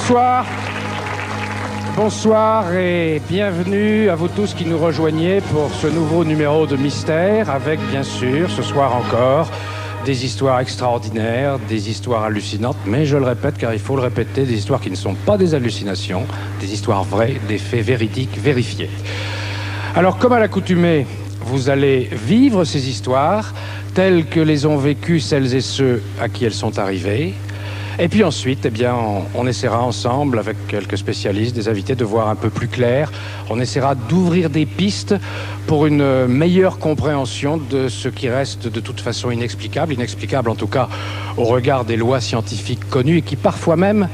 Bonsoir. Bonsoir et bienvenue à vous tous qui nous rejoignez pour ce nouveau numéro de Mystère avec, bien sûr, ce soir encore, des histoires extraordinaires, des histoires hallucinantes, mais je le répète car il faut le répéter, des histoires qui ne sont pas des hallucinations, des histoires vraies, des faits véridiques, vérifiés. Alors, comme à l'accoutumée, vous allez vivre ces histoires telles que les ont vécues celles et ceux à qui elles sont arrivées. Et puis ensuite, eh bien, on essaiera ensemble, avec quelques spécialistes, des invités, de voir un peu plus clair. On essaiera d'ouvrir des pistes pour une meilleure compréhension de ce qui reste de toute façon inexplicable en tout cas au regard des lois scientifiques connues et qui parfois même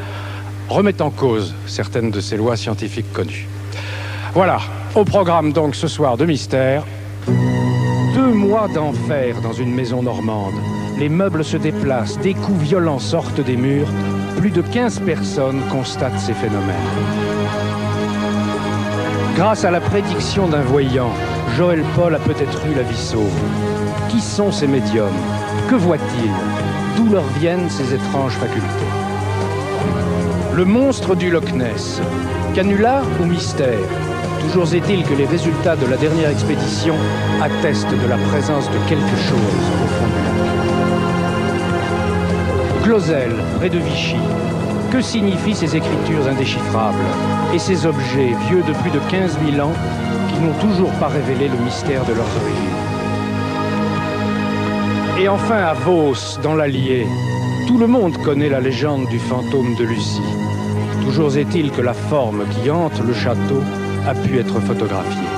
remettent en cause certaines de ces lois scientifiques connues. Voilà, au programme donc ce soir de Mystère, 2 mois d'enfer dans une maison normande. Les meubles se déplacent, des coups violents sortent des murs. Plus de 15 personnes constatent ces phénomènes. Grâce à la prédiction d'un voyant, Joël Paul a peut-être eu la vie sauve. Qui sont ces médiums? Que voient-ils? D'où leur viennent ces étranges facultés? Le monstre du Loch Ness. Canular ou mystère? Toujours est-il que les résultats de la dernière expédition attestent de la présence de quelque chose au fond du lac. Clausel, près de Vichy. Que signifient ces écritures indéchiffrables et ces objets vieux de plus de 15 000 ans qui n'ont toujours pas révélé le mystère de leurs origines? Et enfin à Vos, dans l'Allier, tout le monde connaît la légende du fantôme de Lucie. Toujours est-il que la forme qui hante le château a pu être photographiée.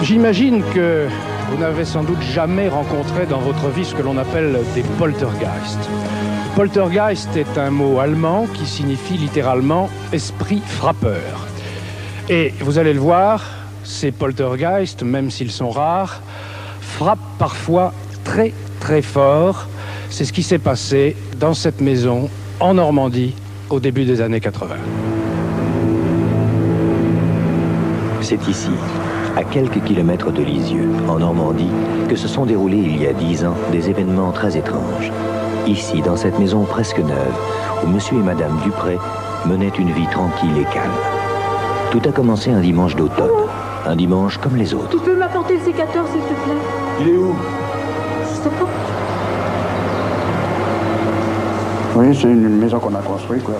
J'imagine que vous n'avez sans doute jamais rencontré dans votre vie ce que l'on appelle des poltergeists. Poltergeist est un mot allemand qui signifie littéralement « esprit frappeur ». Et vous allez le voir, ces poltergeists, même s'ils sont rares, frappent parfois très très fort. C'est ce qui s'est passé dans cette maison en Normandie au début des années 80. C'est ici, à quelques kilomètres de Lisieux, en Normandie, que se sont déroulés il y a 10 ans des événements très étranges. Ici, dans cette maison presque neuve, où monsieur et madame Dupré menaient une vie tranquille et calme. Tout a commencé un dimanche d'automne, un dimanche comme les autres. Tu peux m'apporter le sécateur, s'il te plaît? Il est où? Je sais pas. Oui, c'est une maison qu'on a construite, quoi.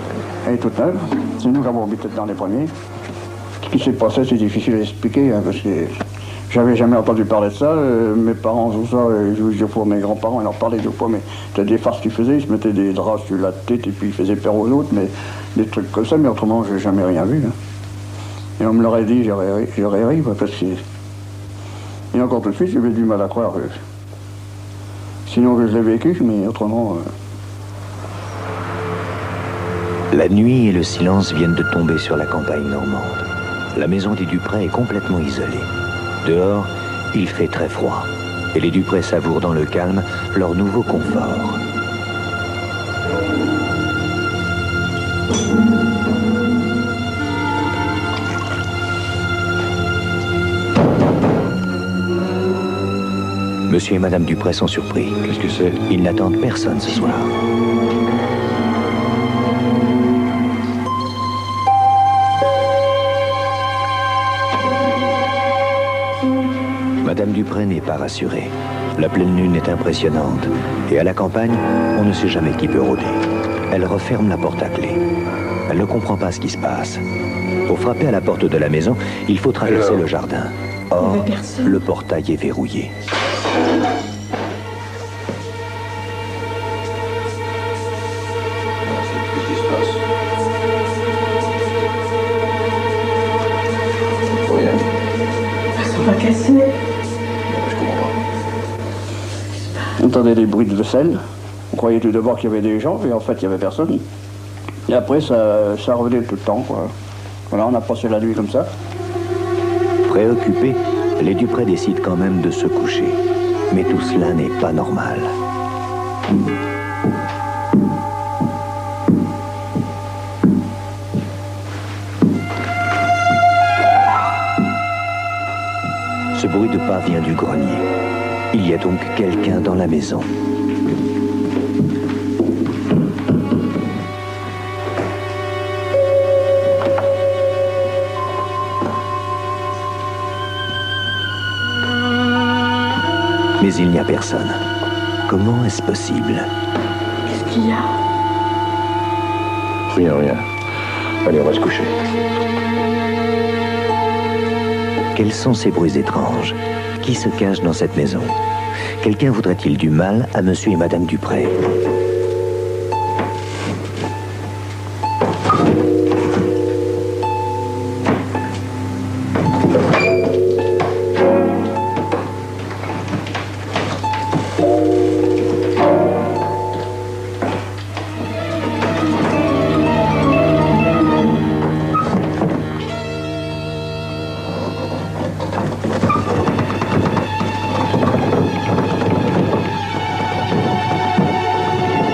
Elle est toute neuve. C'est nous qui avons habité dans les premiers. Ce qui s'est passé, c'est difficile à expliquer, hein, parce que j'avais jamais entendu parler de ça. Mes parents, tout ça, je pour mes grands-parents, ils leur parlaient deux fois, mais c'était des farces qu'ils faisaient. Ils se mettaient des draps sur la tête et puis ils faisaient peur aux autres, mais des trucs comme ça, mais autrement, j'ai jamais rien vu. Hein. Et on me l'aurait dit, j'aurais ri, parce que... Et encore tout de suite, j'avais du mal à croire. Sinon, je l'ai vécu, mais autrement... La nuit et le silence viennent de tomber sur la campagne normande. La maison des Dupré est complètement isolée. Dehors, il fait très froid. Et les Dupré savourent dans le calme leur nouveau confort. Monsieur et madame Dupré sont surpris. Qu'est-ce que c'est? Ils n'attendent personne ce soir. Madame Dupré n'est pas rassurée. La pleine lune est impressionnante. Et à la campagne, on ne sait jamais qui peut rôder. Elle referme la porte à clé. Elle ne comprend pas ce qui se passe. Pour frapper à la porte de la maison, il faut traverser le jardin. Or, le portail est verrouillé. On entendait des bruits de vaisselle. On croyait tout d'abord qu'il y avait des gens, et en fait, il n'y avait personne. Et après, ça revenait tout le temps, quoi. Voilà, on a passé la nuit comme ça. Préoccupés, les Dupré décident quand même de se coucher. Mais tout cela n'est pas normal. Ce bruit de pas vient du grenier. Il y a donc quelqu'un dans la maison. Mais il n'y a personne. Comment est-ce possible? Qu'est-ce qu'il y a? Rien. Allez, on va se coucher. Quels sont ces bruits étranges? Qui se cache dans cette maison? Quelqu'un voudrait-il du mal à monsieur et madame Dupré?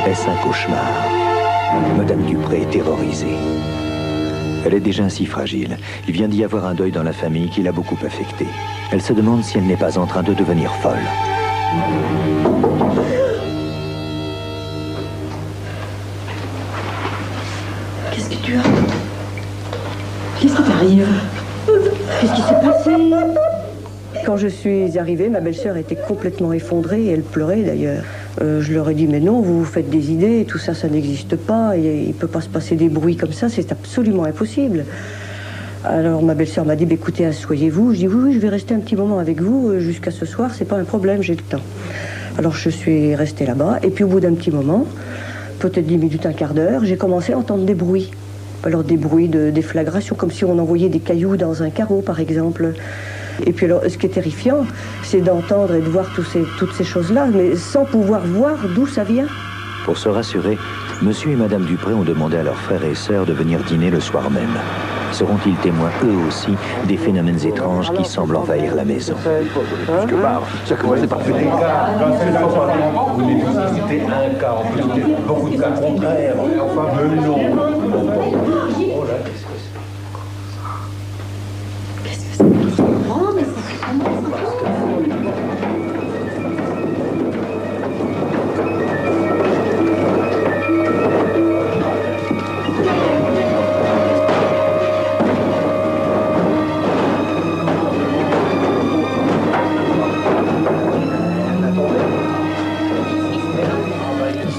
Est-ce un cauchemar? Madame Dupré est terrorisée. Elle est déjà si fragile. Il vient d'y avoir un deuil dans la famille qui l'a beaucoup affectée. Elle se demande si elle n'est pas en train de devenir folle. Qu'est-ce que tu as? Qu'est-ce qui t'arrive? Qu'est-ce qui s'est passé? Quand je suis arrivée, ma belle-sœur était complètement effondrée, et elle pleurait d'ailleurs. Je leur ai dit, mais non, vous vous faites des idées, tout ça, ça n'existe pas, et il ne peut pas se passer des bruits comme ça, c'est absolument impossible. Alors ma belle-sœur m'a dit, bah, écoutez, asseyez-vous. Je dis, oui, je vais rester un petit moment avec vous, jusqu'à ce soir, c'est pas un problème, j'ai le temps. Alors je suis restée là-bas, et puis au bout d'un petit moment, peut-être 10 minutes, un quart d'heure, j'ai commencé à entendre des bruits. Alors des bruits de déflagration, comme si on envoyait des cailloux dans un carreau, par exemple. Et puis alors, ce qui est terrifiant, c'est d'entendre et de voir toutes ces choses-là, mais sans pouvoir voir d'où ça vient. Pour se rassurer, monsieur et madame Dupré ont demandé à leurs frères et sœurs de venir dîner le soir même. Seront-ils témoins, eux aussi, des phénomènes étranges qui semblent envahir la maison? Quelque part, ça commençait par faire des cas. Vous n'avez pas cité un cas, en plus, beaucoup de cas contraires. Enfin, même non.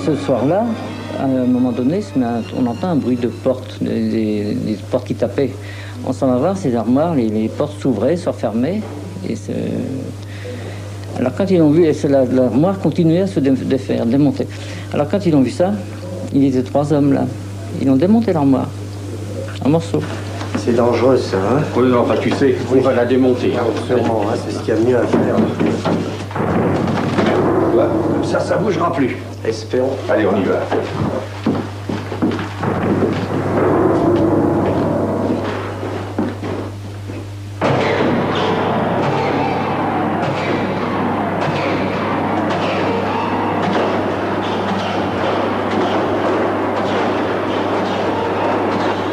Ce soir-là, à un moment donné, on entend un bruit de porte, des portes qui tapaient. On s'en va voir ces armoires, les portes s'ouvraient, se refermaient. Alors quand ils ont vu, l'armoire continuait à se défaire, démonter. Alors quand ils ont vu ça, il y était 3 hommes là. Ils ont démonté l'armoire, en morceaux. C'est dangereux ça, hein? Oui, enfin tu sais, on va la démonter. Sûrement, hein, c'est ce qu'il y a mieux à faire. Ça bougera plus. Espérons. Allez, on y va.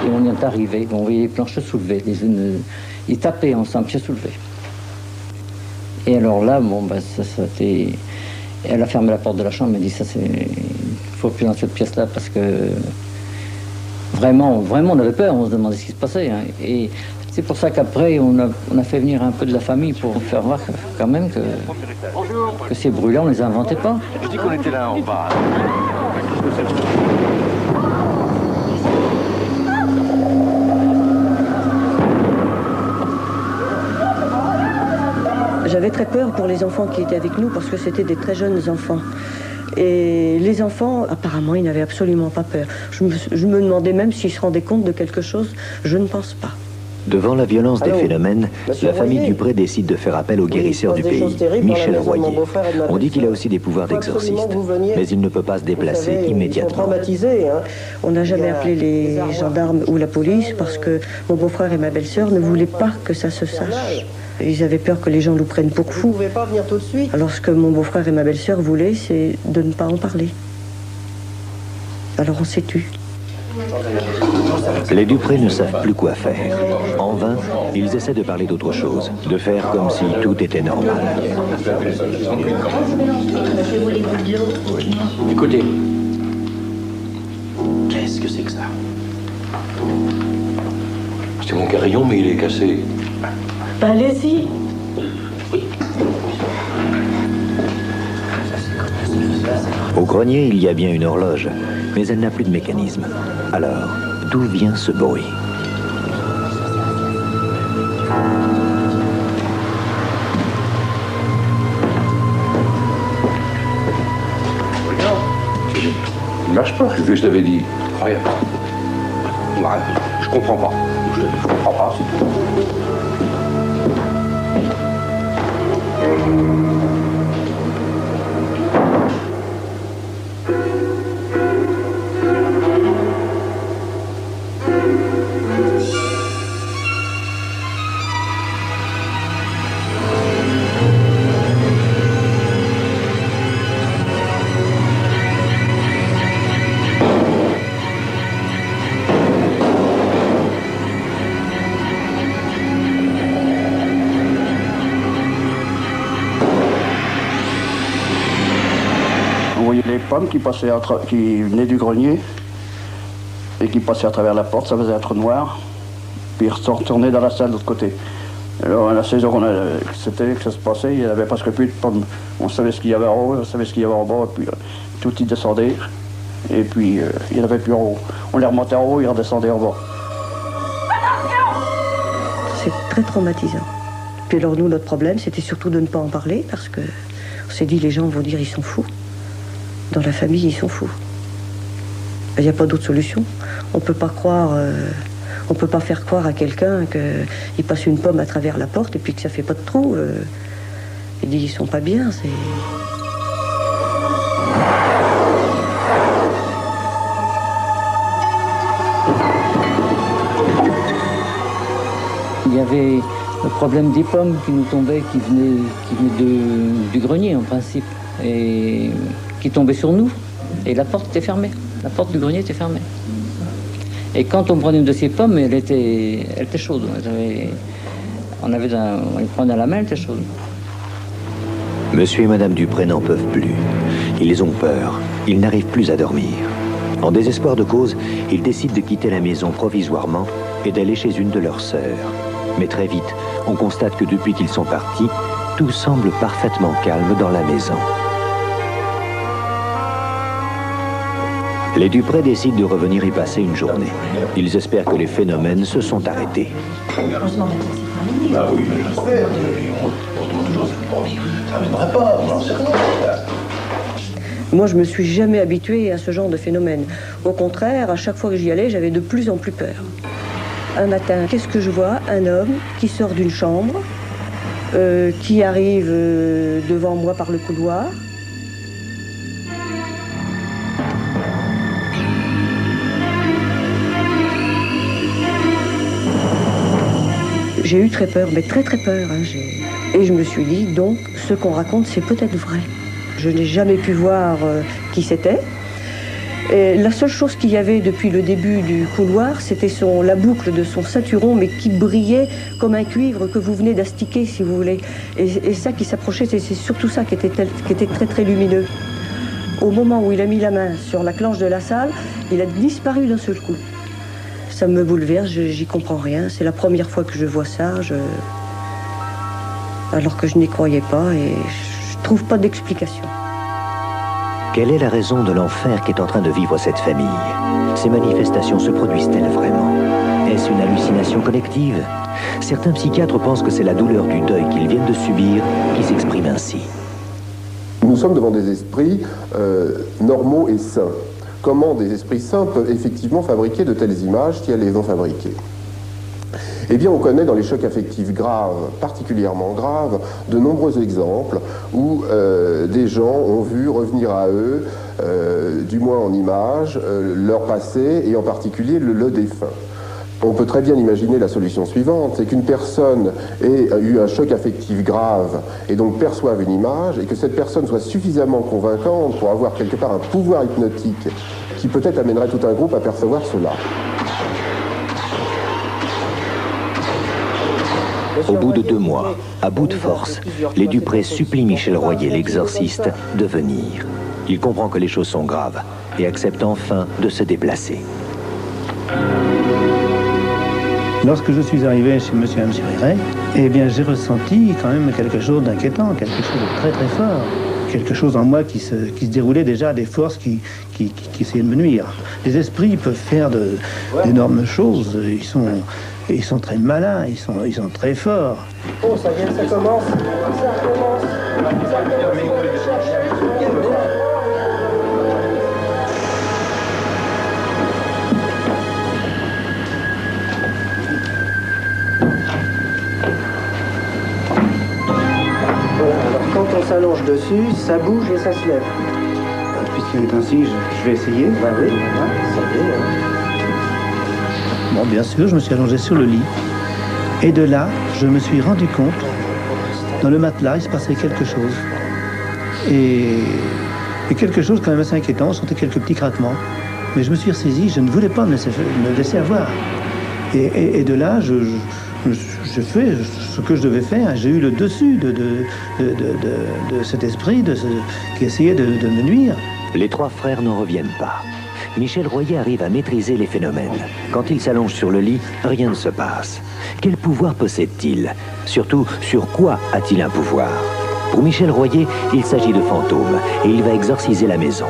Et on y est arrivé, on voyait les planches se soulever, ils tapaient ensemble, pieds soulevés. Et alors là, bon, bah, ça c'était... Elle a fermé la porte de la chambre, elle m'a dit, ça c'est... Il faut plus dans cette pièce-là, parce que... Vraiment, on avait peur, on se demandait ce qui se passait. Hein. Et c'est pour ça qu'après, on a fait venir un peu de la famille pour faire voir quand même que ces bruits-là, on les inventait pas. Je dis qu'on était là en bas. J'avais très peur pour les enfants qui étaient avec nous parce que c'était des très jeunes enfants. Et les enfants, apparemment, ils n'avaient absolument pas peur. Je me demandais même s'ils se rendaient compte de quelque chose. Je ne pense pas. Devant la violence des phénomènes, la famille Dupré décide de faire appel au guérisseur du pays, Michel Royer. On dit qu'il a aussi des pouvoirs d'exorciste, mais il ne peut pas se déplacer immédiatement. On n'a jamais appelé les gendarmes ou la police parce que mon beau-frère et ma belle-sœur ne voulaient pas que ça se sache. Ils avaient peur que les gens nous prennent pour fous. Alors ce que mon beau-frère et ma belle-sœur voulaient, c'est de ne pas en parler. Alors on s'est tu. Les Dupré ne savent plus quoi faire. En vain, ils essaient de parler d'autre chose, de faire comme si tout était normal. Écoutez. Qu'est-ce que c'est que ça? C'est mon carillon, mais il est cassé. Bah, allez-y. Oui. Au grenier, il y a bien une horloge, mais elle n'a plus de mécanisme. Alors, d'où vient ce bruit? Ne lâche pas, c'est ce que je t'avais dit. Rien. Ouais, je comprends pas. Je comprends pas, c'est tout. Les pommes qui passaient qui venaient du grenier et qui passaient à travers la porte, ça faisait un trou noir. Puis ils sont retournés dans la salle de l'autre côté. Alors à la saison que ça se passait, il n'y avait presque plus de pommes. On savait ce qu'il y avait en haut, on savait ce qu'il y avait en bas, et puis tout y descendait. Et puis il n'y en avait plus en haut. On les remontait en haut, ils redescendaient en bas. C'est très traumatisant. Puis alors nous, notre problème, c'était surtout de ne pas en parler, parce que on s'est dit, les gens vont dire, ils sont fous. Dans la famille, ils sont fous. Il n'y a pas d'autre solution. On peut pas croire, on peut pas faire croire à quelqu'un qu'il passe une pomme à travers la porte et puis que ça fait pas de trou. Il dit, ils sont pas bien, c'est... Il y avait le problème des pommes qui nous tombaient, qui venaient du grenier en principe, et qui tombaient sur nous, et la porte était fermée. La porte du grenier était fermée. Et quand on prenait une de ces pommes, elle était chaude. On les prenait à la main, elle était chaude. Monsieur et Madame Dupré n'en peuvent plus. Ils ont peur. Ils n'arrivent plus à dormir. En désespoir de cause, ils décident de quitter la maison provisoirement et d'aller chez une de leurs sœurs. Mais très vite, on constate que depuis qu'ils sont partis, tout semble parfaitement calme dans la maison. Les Dupré décident de revenir y passer une journée. Ils espèrent que les phénomènes se sont arrêtés. Ah oui, mais j'espère. Ça ne viendrait pas, j'en sais rien. Moi, je me suis jamais habituée à ce genre de phénomène. Au contraire, à chaque fois que j'y allais, j'avais de plus en plus peur. Un matin, qu'est-ce que je vois? Un homme qui sort d'une chambre, qui arrive devant moi par le couloir. J'ai eu très peur, mais très très peur. Et je me suis dit, donc, ce qu'on raconte, c'est peut-être vrai. Je n'ai jamais pu voir qui c'était. Et la seule chose qu'il y avait depuis le début du couloir, c'était la boucle de son ceinturon, mais qui brillait comme un cuivre que vous venez d'astiquer, si vous voulez. Et ça qui s'approchait, c'est surtout ça qui était très très lumineux. Au moment où il a mis la main sur la clenche de la salle, il a disparu d'un seul coup. Ça me bouleverse, j'y comprends rien. C'est la première fois que je vois ça, alors que je n'y croyais pas et je trouve pas d'explication. Quelle est la raison de l'enfer qu'est en train de vivre cette famille? Ces manifestations se produisent-elles vraiment? Est-ce une hallucination collective? Certains psychiatres pensent que c'est la douleur du deuil qu'ils viennent de subir qui s'exprime ainsi. Nous sommes devant des esprits normaux et sains. Comment des esprits sains peuvent effectivement fabriquer de telles images si elles les ont fabriquées? Eh bien, on connaît dans les chocs affectifs graves, particulièrement graves, de nombreux exemples où des gens ont vu revenir à eux, du moins en images, leur passé et en particulier le défunt. On peut très bien imaginer la solution suivante, c'est qu'une personne ait eu un choc affectif grave et donc perçoive une image et que cette personne soit suffisamment convaincante pour avoir quelque part un pouvoir hypnotique qui peut-être amènerait tout un groupe à percevoir cela. Au bout de 2 mois, à bout de force, les Dupré supplient Michel Royer, l'exorciste, de venir. Il comprend que les choses sont graves et accepte enfin de se déplacer. Lorsque je suis arrivé chez monsieur et M. Riret, eh bien j'ai ressenti quand même quelque chose d'inquiétant, quelque chose de très très fort. quelque chose en moi qui se déroulait déjà, des forces qui essayaient de me nuire. Les esprits peuvent faire d'énormes choses. Ils sont très malins, ils sont très forts. Oh, ça vient, ça commence. Quand on s'allonge dessus, ça bouge et ça se lève. Puisqu'il est ainsi, je vais essayer. Bah oui, ça y est. Bon, bien sûr, je me suis allongé sur le lit. Et de là, je me suis rendu compte, dans le matelas, il se passait quelque chose. Et quelque chose quand même assez inquiétant, on sentait quelques petits craquements. Mais je me suis ressaisi, je ne voulais pas me laisser avoir. Et de là, je fais ce que je devais faire. J'ai eu le dessus de cet esprit qui essayait de me nuire. Les trois frères n'en reviennent pas. Michel Royer arrive à maîtriser les phénomènes. Quand il s'allonge sur le lit, rien ne se passe. Quel pouvoir possède-t-il? Surtout, sur quoi a-t-il un pouvoir? Pour Michel Royer, il s'agit de fantômes et il va exorciser la maison.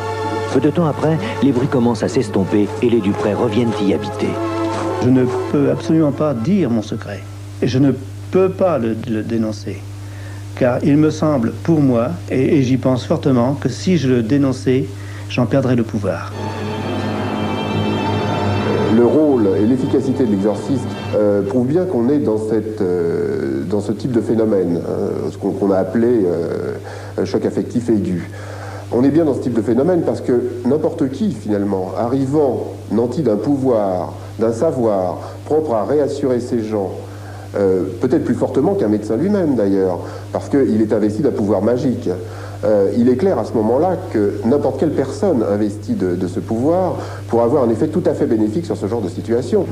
Peu de temps après, les bruits commencent à s'estomper et les Duprey reviennent y habiter. Je ne peux absolument pas dire mon secret. Et je ne peux pas le dénoncer. Car il me semble, pour moi, et j'y pense fortement, que si je le dénonçais, j'en perdrais le pouvoir. Le rôle et l'efficacité de l'exorciste prouvent bien qu'on est dans ce type de phénomène, ce qu'on a appelé choc affectif aigu. On est bien dans ce type de phénomène parce que n'importe qui, finalement, arrivant nanti d'un pouvoir, d'un savoir propre à réassurer ces gens, peut-être plus fortement qu'un médecin lui-même d'ailleurs, parce qu'il est investi d'un pouvoir magique. Il est clair à ce moment-là que n'importe quelle personne investie de ce pouvoir pourra avoir un effet tout à fait bénéfique sur ce genre de situation.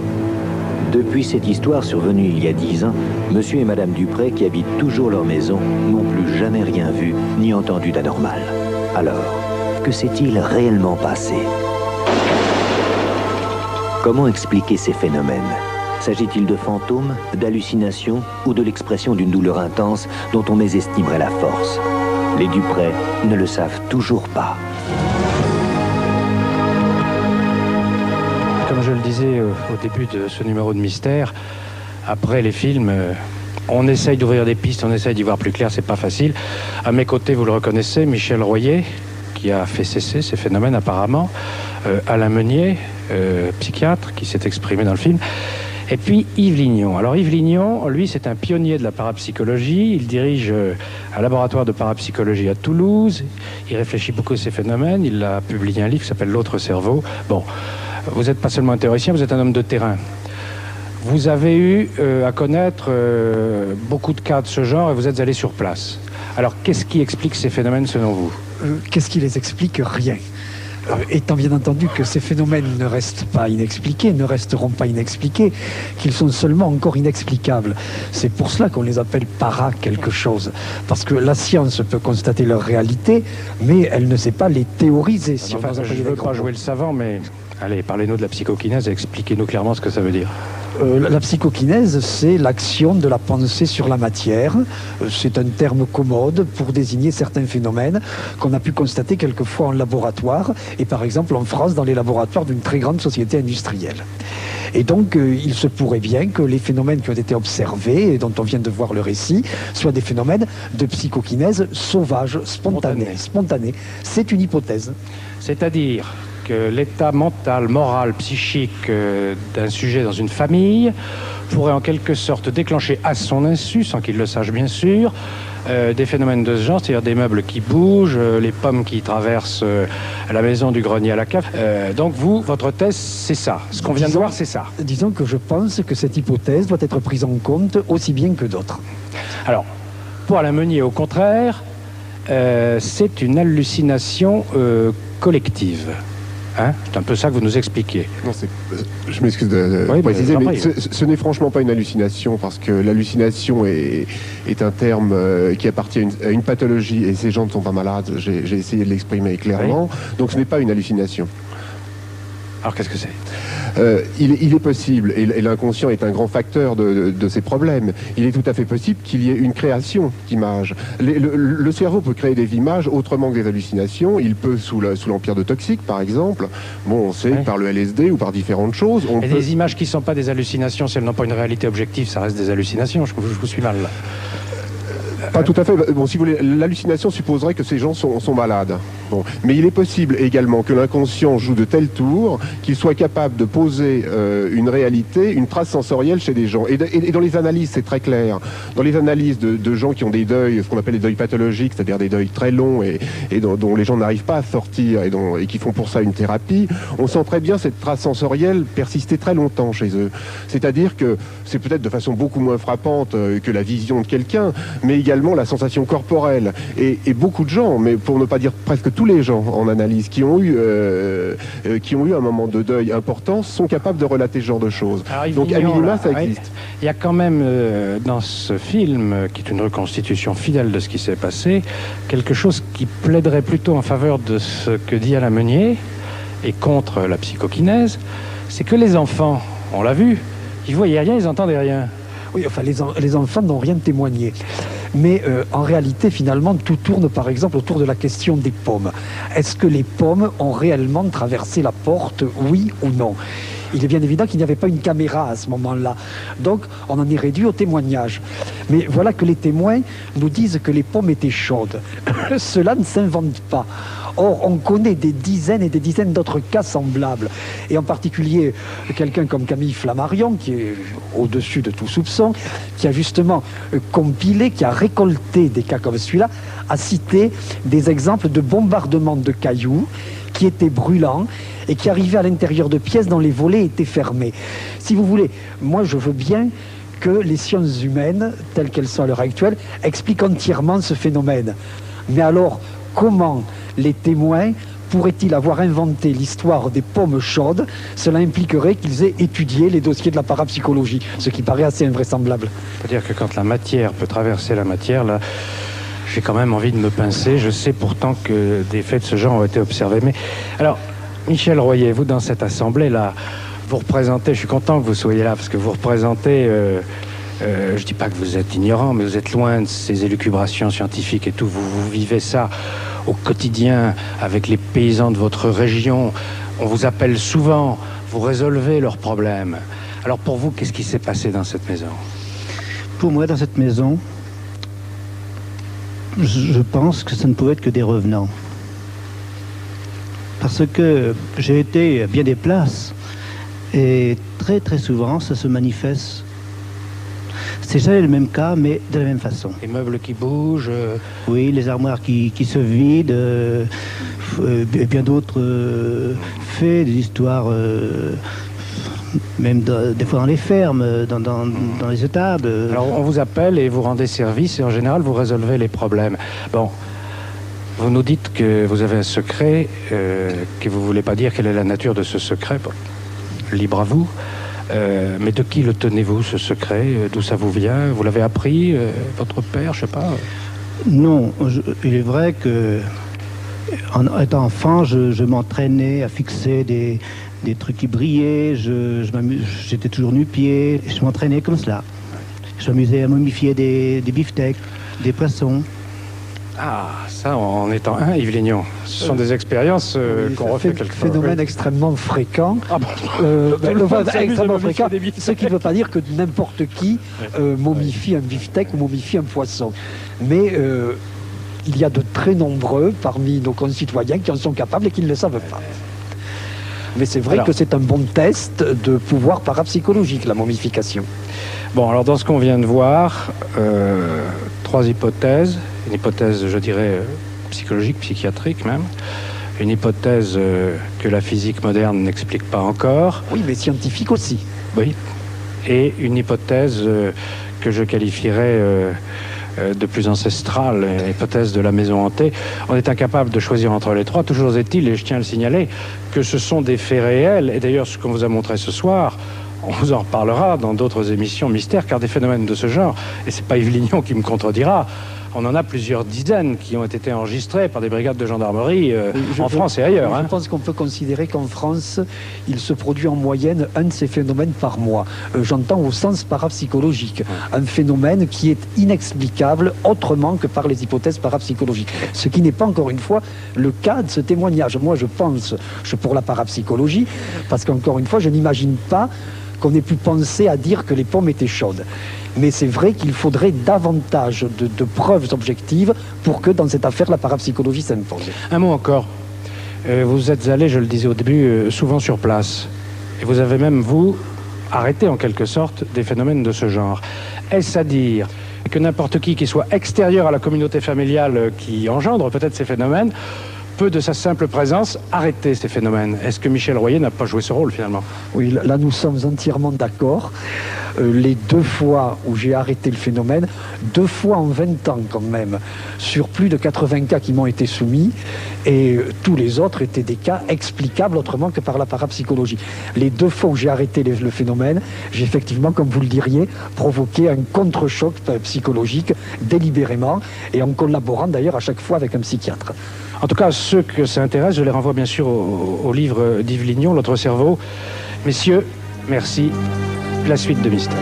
Depuis cette histoire survenue il y a 10 ans, monsieur et madame Duprey, qui habitent toujours leur maison, n'ont plus jamais rien vu ni entendu d'anormal. Alors, que s'est-il réellement passé? Comment expliquer ces phénomènes? S'agit-il de fantômes, d'hallucinations ou de l'expression d'une douleur intense dont on mésestimerait la force? Les Duprey ne le savent toujours pas. Comme je le disais au début de ce numéro de mystère, après les films, on essaye d'ouvrir des pistes, on essaye d'y voir plus clair, c'est pas facile. À mes côtés, vous le reconnaissez, Michel Royer, qui a fait cesser ces phénomènes apparemment, Alain Meunier, psychiatre, qui s'est exprimé dans le film. Et puis Yves Lignon. Alors Yves Lignon, lui, c'est un pionnier de la parapsychologie. Il dirige un laboratoire de parapsychologie à Toulouse. Il réfléchit beaucoup à ces phénomènes. Il a publié un livre qui s'appelle L'autre cerveau. Bon, vous n'êtes pas seulement un théoricien, vous êtes un homme de terrain. Vous avez eu à connaître beaucoup de cas de ce genre et vous êtes allé sur place. Alors, qu'est-ce qui explique ces phénomènes selon vous? Qu'est-ce qui les explique? Rien. Étant bien entendu que ces phénomènes ne restent pas inexpliqués, ne resteront pas inexpliqués, qu'ils sont seulement encore inexplicables. C'est pour cela qu'on les appelle para quelque chose. Parce que la science peut constater leur réalité, mais elle ne sait pas les théoriser. Si enfin, je ne veux pas jouer le savant, mais allez, parlez-nous de la psychokinèse et expliquez-nous clairement ce que ça veut dire. La psychokinèse, c'est l'action de la pensée sur la matière. C'est un terme commode pour désigner certains phénomènes qu'on a pu constater quelquefois en laboratoire, et par exemple en France dans les laboratoires d'une très grande société industrielle. Et donc, il se pourrait bien que les phénomènes qui ont été observés, et dont on vient de voir le récit, soient des phénomènes de psychokinèse sauvage, spontanée. C'est une hypothèse. C'est-à-dire que l'état mental, moral, psychique d'un sujet dans une famille pourrait en quelque sorte déclencher à son insu, sans qu'il le sache bien sûr, des phénomènes de ce genre, c'est-à-dire des meubles qui bougent, les pommes qui traversent la maison du grenier à la cave. Donc vous, votre thèse, c'est ça. Ce qu'on vient de voir, c'est ça. Disons que je pense que cette hypothèse doit être prise en compte aussi bien que d'autres. Alors, pour Alain Meunier, au contraire, c'est une hallucination collective. Hein, c'est un peu ça que vous nous expliquez. Non, je m'excuse de préciser, mais ce n'est franchement pas une hallucination, parce que l'hallucination est un terme qui appartient à une pathologie, et ces gens ne sont pas malades, j'ai essayé de l'exprimer clairement, donc ce n'est pas une hallucination. Alors qu'est-ce que c'est? il est possible, et l'inconscient est un grand facteur de ces problèmes, il est tout à fait possible qu'il y ait une création d'images. Le cerveau peut créer des images autrement que des hallucinations. Il peut, sous l'empire de toxiques, par exemple, bon, on sait que par le LSD ou par différentes choses... Et des images qui ne sont pas des hallucinations, si elles n'ont pas une réalité objective, ça reste des hallucinations. Je vous suis mal, là. Pas tout à fait. Bon, si vous voulez, l'hallucination supposerait que ces gens sont malades. Bon. Mais il est possible également que l'inconscient joue de tels tours qu'il soit capable de poser une réalité, une trace sensorielle chez des gens. Et dans les analyses, c'est très clair. Dans les analyses de gens qui ont des deuils, ce qu'on appelle des deuils pathologiques, c'est-à-dire des deuils très longs et dont les gens n'arrivent pas à sortir et qui font pour ça une thérapie, on sent très bien cette trace sensorielle persister très longtemps chez eux. C'est-à-dire que c'est peut-être de façon beaucoup moins frappante que la vision de quelqu'un, mais également la sensation corporelle. Et beaucoup de gens, mais pour ne pas dire presque tous les gens en analyse, qui ont eu un moment de deuil important, sont capables de relater ce genre de choses. Alors, donc à minima, ça existe. Il y a quand même dans ce film, qui est une reconstitution fidèle de ce qui s'est passé, quelque chose qui plaiderait plutôt en faveur de ce que dit Alain Meunier et contre la psychokinèse, c'est que les enfants, on l'a vu, ils voyaient rien, ils entendaient rien. Oui, enfin, les enfants n'ont rien témoigné. Mais en réalité, finalement, tout tourne, par exemple, autour de la question des pommes. Est-ce que les pommes ont réellement traversé la porte, oui ou non ? Il est bien évident qu'il n'y avait pas une caméra à ce moment-là. Donc, on en est réduit au témoignage. Mais voilà que les témoins nous disent que les pommes étaient chaudes. Cela ne s'invente pas. Or, on connaît des dizaines et des dizaines d'autres cas semblables. Et en particulier, quelqu'un comme Camille Flammarion, qui est au-dessus de tout soupçon, qui a justement compilé, qui a récolté des cas comme celui-là, a cité des exemples de bombardements de cailloux qui étaient brûlants et qui arrivaient à l'intérieur de pièces dont les volets étaient fermés. Si vous voulez, moi je veux bien que les sciences humaines, telles qu'elles sont à l'heure actuelle, expliquent entièrement ce phénomène. Mais alors, comment les témoins pourraient-ils avoir inventé l'histoire des pommes chaudes? Cela impliquerait qu'ils aient étudié les dossiers de la parapsychologie, ce qui paraît assez invraisemblable. C'est-à-dire que quand la matière peut traverser la matière, là, j'ai quand même envie de me pincer. Je sais pourtant que des faits de ce genre ont été observés. Mais alors, Michel Royer, vous dans cette assemblée-là, vous représentez, je suis content que vous soyez là, parce que vous représentez, je dis pas que vous êtes ignorant, mais vous êtes loin de ces élucubrations scientifiques et tout. Vous vivez ça au quotidien avec les paysans de votre région. On vous appelle souvent, vous résolvez leurs problèmes. Alors pour vous, qu'est-ce qui s'est passé dans cette maison? Pour moi, dans cette maison, je pense que ça ne pouvait être que des revenants. Parce que j'ai été à bien des places et très très souvent ça se manifeste. C'est jamais le même cas, mais de la même façon. Les meubles qui bougent. Oui, les armoires qui se vident, et bien d'autres faits, des histoires, même des fois dans les fermes, dans les étables. Alors on vous appelle et vous rendez service et en général vous résolvez les problèmes. Bon, vous nous dites que vous avez un secret, que vous ne voulez pas dire quelle est la nature de ce secret. Bon, libre à vous. Mais de qui le tenez-vous, ce secret? D'où ça vous vient? Vous l'avez appris? Votre père, je sais pas? Non, il est vrai que en étant enfant, je m'entraînais à fixer des trucs qui brillaient, j'étais toujours nu-pied, je m'entraînais comme cela. Je m'amusais à momifier des beefsteaks, des poissons. Ah, ça, en étant un, Yves Lignon. Ce sont des expériences qu'on refait quelquefois. C'est un phénomène extrêmement fréquent. Ah extrêmement fréquent, ce qui ne veut pas dire que n'importe qui momifie un beefsteak ou momifie un poisson. Mais il y a de très nombreux parmi nos concitoyens qui en sont capables et qui ne le savent pas. Mais c'est vrai que c'est un bon test de pouvoir parapsychologique, la momification. Bon, alors dans ce qu'on vient de voir, 3 hypothèses. Une hypothèse, je dirais, psychologique, psychiatrique même. Une hypothèse que la physique moderne n'explique pas encore. Oui, mais scientifique aussi. Oui. Et une hypothèse que je qualifierais de plus ancestrale, l'hypothèse de la maison hantée. On est incapable de choisir entre les trois. Toujours est-il, et je tiens à le signaler, que ce sont des faits réels. Et d'ailleurs, ce qu'on vous a montré ce soir, on vous en reparlera dans d'autres émissions mystères, car des phénomènes de ce genre, et c'est pas Yves Lignon qui me contredira, on en a plusieurs dizaines qui ont été enregistrés par des brigades de gendarmerie en France et ailleurs. Je pense qu'on peut considérer qu'en France, il se produit en moyenne un de ces phénomènes par mois. J'entends au sens parapsychologique. Un phénomène qui est inexplicable autrement que par les hypothèses parapsychologiques. Ce qui n'est pas, encore une fois, le cas de ce témoignage. Moi, je pense, je suis pour la parapsychologie, parce qu'encore une fois, je n'imagine pas qu'on ait pu penser à dire que les pommes étaient chaudes. Mais c'est vrai qu'il faudrait davantage de preuves objectives pour que dans cette affaire, la parapsychologie s'impose. Un mot encore. Vous êtes allé, je le disais au début, souvent sur place. Et vous avez même, vous, arrêté en quelque sorte des phénomènes de ce genre. Est-ce à dire que n'importe qui soit extérieur à la communauté familiale qui engendre peut-être ces phénomènes peut, de sa simple présence, arrêter ces phénomènes? Est-ce que Michel Royer n'a pas joué ce rôle, finalement? Oui, là, nous sommes entièrement d'accord. Les 2 fois où j'ai arrêté le phénomène, 2 fois en 20 ans quand même, sur plus de 80 cas qui m'ont été soumis, et tous les autres étaient des cas explicables autrement que par la parapsychologie. Les 2 fois où j'ai arrêté le phénomène, j'ai effectivement, comme vous le diriez, provoqué un contre-choc psychologique délibérément, et en collaborant d'ailleurs à chaque fois avec un psychiatre. En tout cas, ceux que ça intéresse, je les renvoie bien sûr au livre d'Yves Lignon, L'autre cerveau. Messieurs, merci. La suite de Mystère.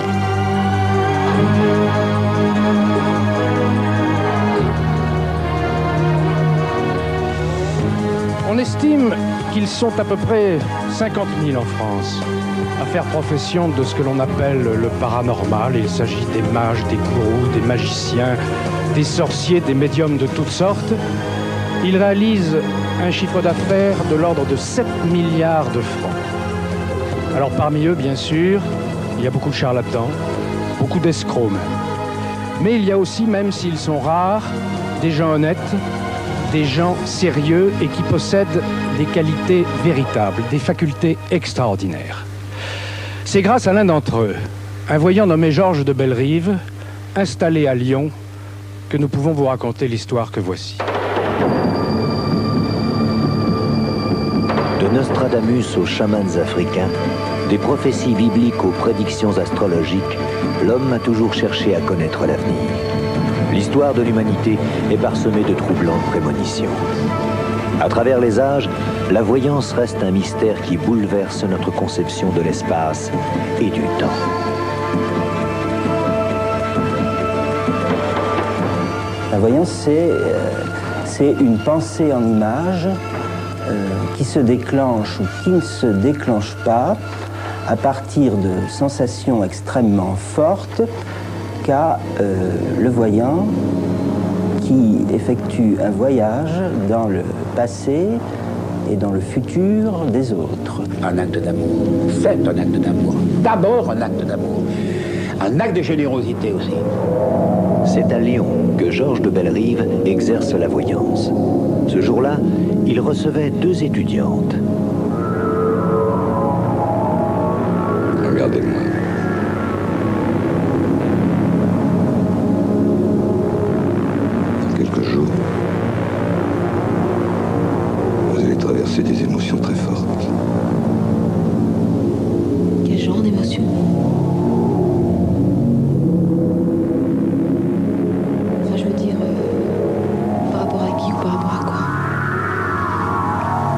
On estime qu'ils sont à peu près 50 000 en France à faire profession de ce que l'on appelle le paranormal. Il s'agit des mages, des gourous, des magiciens, des sorciers, des médiums de toutes sortes. Ils réalisent un chiffre d'affaires de l'ordre de 7 milliards de francs. Alors parmi eux, bien sûr, il y a beaucoup de charlatans, beaucoup d'escrocs même. Mais il y a aussi, même s'ils sont rares, des gens honnêtes, des gens sérieux et qui possèdent des qualités véritables, des facultés extraordinaires. C'est grâce à l'un d'entre eux, un voyant nommé Georges de Bellerive, installé à Lyon, que nous pouvons vous raconter l'histoire que voici. De Nostradamus aux chamans africains, des prophéties bibliques aux prédictions astrologiques, l'homme a toujours cherché à connaître l'avenir. L'histoire de l'humanité est parsemée de troublantes prémonitions. À travers les âges, la voyance reste un mystère qui bouleverse notre conception de l'espace et du temps. La voyance, c'est une pensée en images qui se déclenche ou qui ne se déclenche pas à partir de sensations extrêmement fortes qu'a le voyant qui effectue un voyage dans le passé et dans le futur des autres. Un acte d'amour, c'est un acte d'amour. D'abord un acte d'amour, un acte de générosité aussi. C'est à Lyon que Georges de Bellerive exerce la voyance. Ce jour-là, il recevait 2 étudiantes. Regardez-moi. Dans quelques jours, vous allez traverser des émotions très fortes. Quel genre d'émotion? Enfin, je veux dire, par rapport à qui ou par rapport à quoi?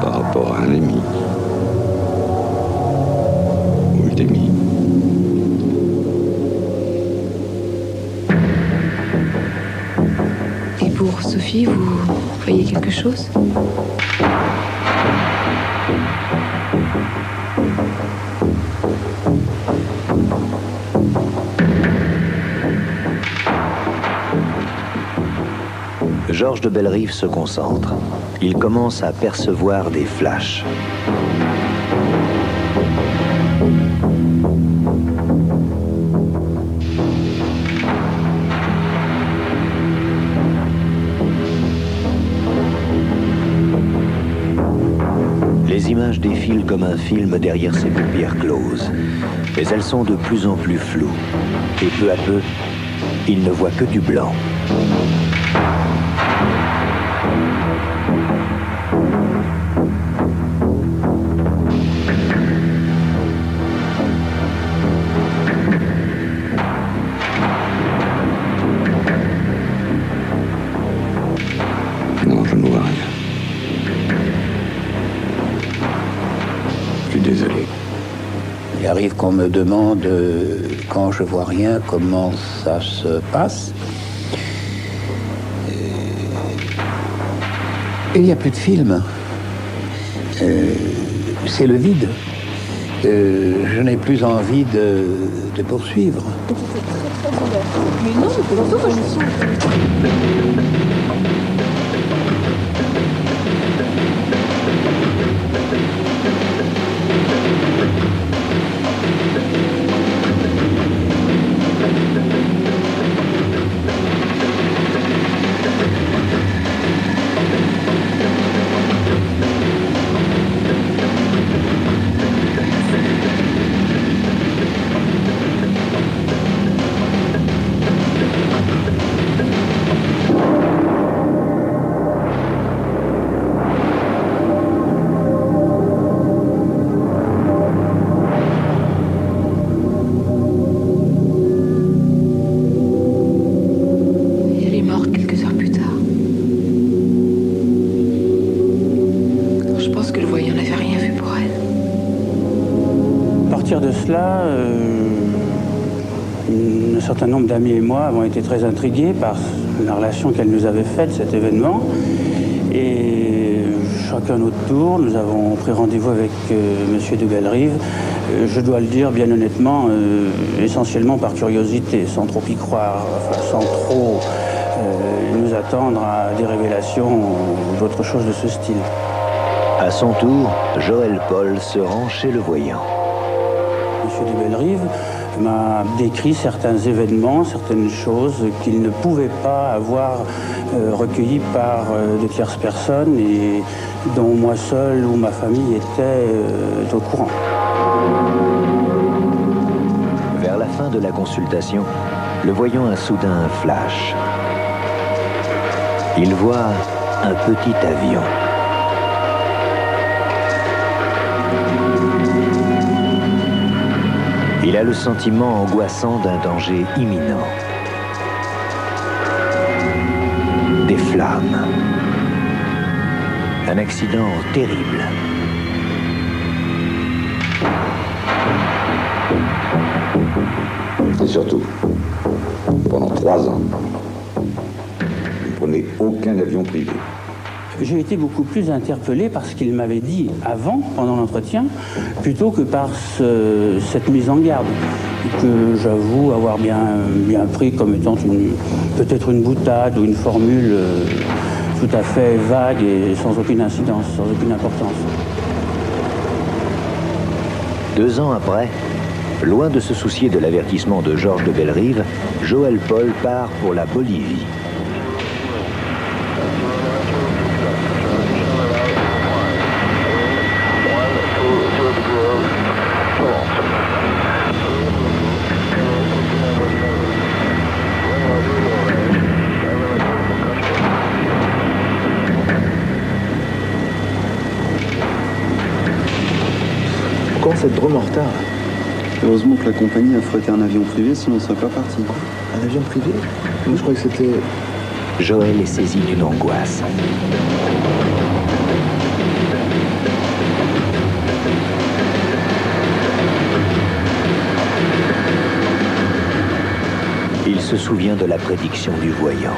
Par rapport à un ami. Ou une amie. Et pour Sophie, vous voyez quelque chose? Georges de Bellerive se concentre. Il commence à percevoir des flashs. Les images défilent comme un film derrière ses paupières closes, mais elles sont de plus en plus floues. Et peu à peu, il ne voit que du blanc. arrive qu'on me demande, quand je vois rien, comment ça se passe. Et il n'y a plus de film. C'est le vide. Je n'ai plus envie de poursuivre. Mais non, c'est pour ça que je suis. Un certain nombre d'amis et moi avons été très intrigués par la relation qu'elle nous avait faite, cet événement. Et chacun notre tour, nous avons pris rendez-vous avec Monsieur de Bellerive. Je dois le dire bien honnêtement, essentiellement par curiosité, sans trop y croire, sans trop nous attendre à des révélations ou d'autres choses de ce style. À son tour, Joël Paul se rend chez le voyant. Monsieur de Bellerive m'a décrit certains événements, certaines choses qu'il ne pouvait pas avoir recueillies par de tierces personnes et dont moi seul ou ma famille était au courant. Vers la fin de la consultation, le voyant a soudain un flash. Il voit un petit avion. Il a le sentiment angoissant d'un danger imminent. Des flammes. Un accident terrible. Et surtout, pendant 3 ans, vous ne prenez aucun avion privé. J'ai été beaucoup plus interpellé par ce qu'il m'avait dit avant, pendant l'entretien, plutôt que par cette mise en garde, que j'avoue avoir bien pris comme étant peut-être une boutade ou une formule tout à fait vague et sans aucune incidence, sans aucune importance. 2 ans après, loin de se soucier de l'avertissement de Georges de Bellerive, Joël Paul part pour la Bolivie. Pourquoi cette drôme en retard? Heureusement que la compagnie a frété un avion privé, sinon on ne serait pas parti. Un avion privé? Moi je crois que c'était... Joël est saisi d'une angoisse. Il se souvient de la prédiction du voyant.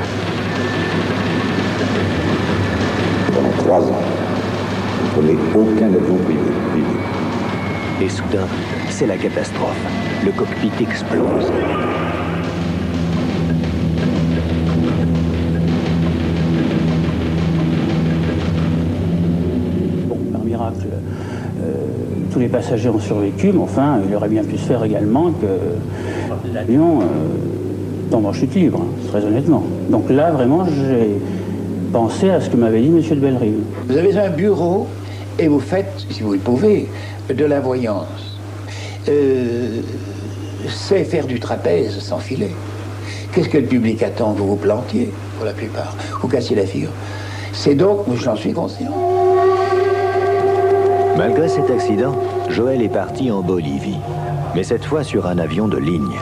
Pendant 3 ans, vous ne prenez aucun avion privé. Et soudain, c'est la catastrophe. Le cockpit explose. Bon, par miracle, tous les passagers ont survécu, mais enfin, il aurait bien pu se faire également que l'avion tombe en chute libre, très honnêtement. Donc là, vraiment, j'ai pensé à ce que m'avait dit M. de Bellerive. Vous avez un bureau et vous faites, si vous le pouvez, de la voyance. C'est faire du trapèze sans filet. Qu'est-ce que le public attend? Vous vous plantiez, pour la plupart. Vous cassiez la figure. C'est donc, j'en suis conscient. Malgré cet accident, Joël est parti en Bolivie. Mais cette fois sur un avion de ligne.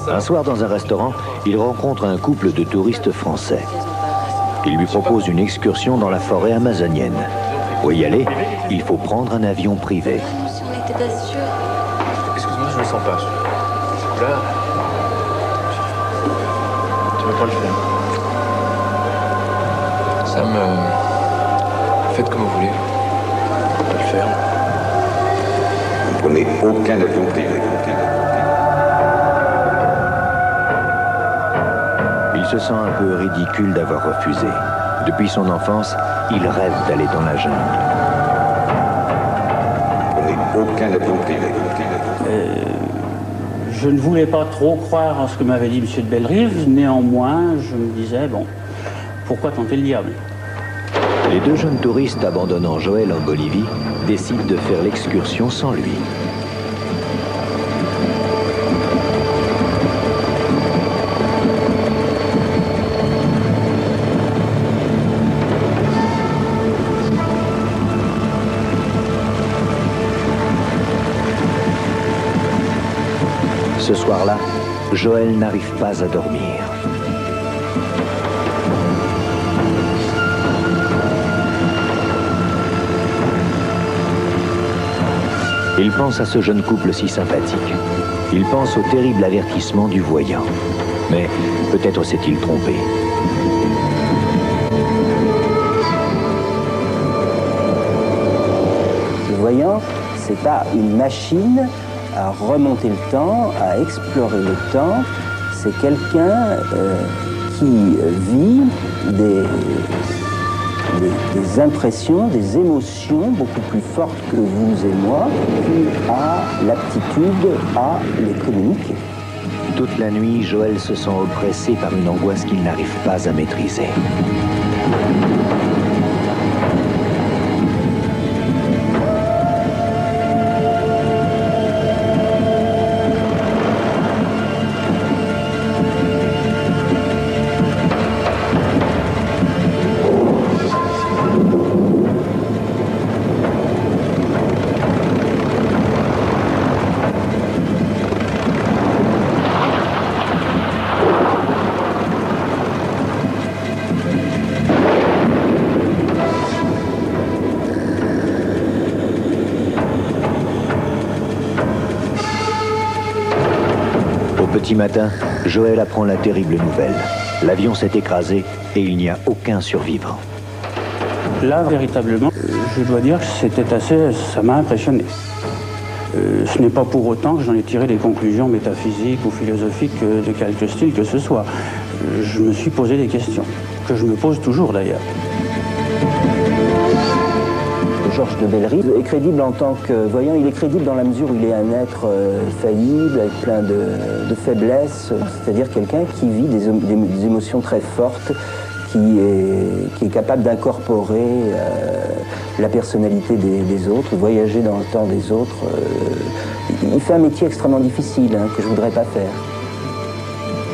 Un soir dans un restaurant, il rencontre un couple de touristes français. Il lui propose une excursion dans la forêt amazonienne. Pour y aller, il faut prendre un avion privé. Si on n'était pas sûr. je le sens pas. Là, tu veux pas le faire. Ça me... Faites comme vous voulez. On va le faire. Vous ne prenez aucun avion privé. Il se sent un peu ridicule d'avoir refusé. Depuis son enfance, il rêve d'aller dans la jungle. Vous ne prenez aucun avion privé. Je ne voulais pas trop croire en ce que m'avait dit M. de Bellerive. Néanmoins, je me disais, bon, pourquoi tenter le diable? Les deux jeunes touristes abandonnant Joël en Bolivie décident de faire l'excursion sans lui. Ce soir-là, Joël n'arrive pas à dormir. Il pense à ce jeune couple si sympathique. Il pense au terrible avertissement du voyant. Mais peut-être s'est-il trompé. Le voyant, c'est pas une machine à remonter le temps, à explorer le temps. C'est quelqu'un qui vit des impressions, des émotions beaucoup plus fortes que vous et moi, qui a l'aptitude à les communiquer. Toute la nuit, Joël se sent oppressé par une angoisse qu'il n'arrive pas à maîtriser. Petit matin, Joël apprend la terrible nouvelle. L'avion s'est écrasé et il n'y a aucun survivant. Là, véritablement, je dois dire que c'était assez... ça m'a impressionné. Ce n'est pas pour autant que j'en ai tiré des conclusions métaphysiques ou philosophiques de quelque style que ce soit. Je me suis posé des questions, que je me pose toujours d'ailleurs. Georges de Bellerive est crédible en tant que voyant. Il est crédible dans la mesure où il est un être faillible, avec plein de faiblesses, c'est-à-dire quelqu'un qui vit des émotions très fortes, qui est capable d'incorporer la personnalité des autres, voyager dans le temps des autres. Il fait un métier extrêmement difficile, que je ne voudrais pas faire.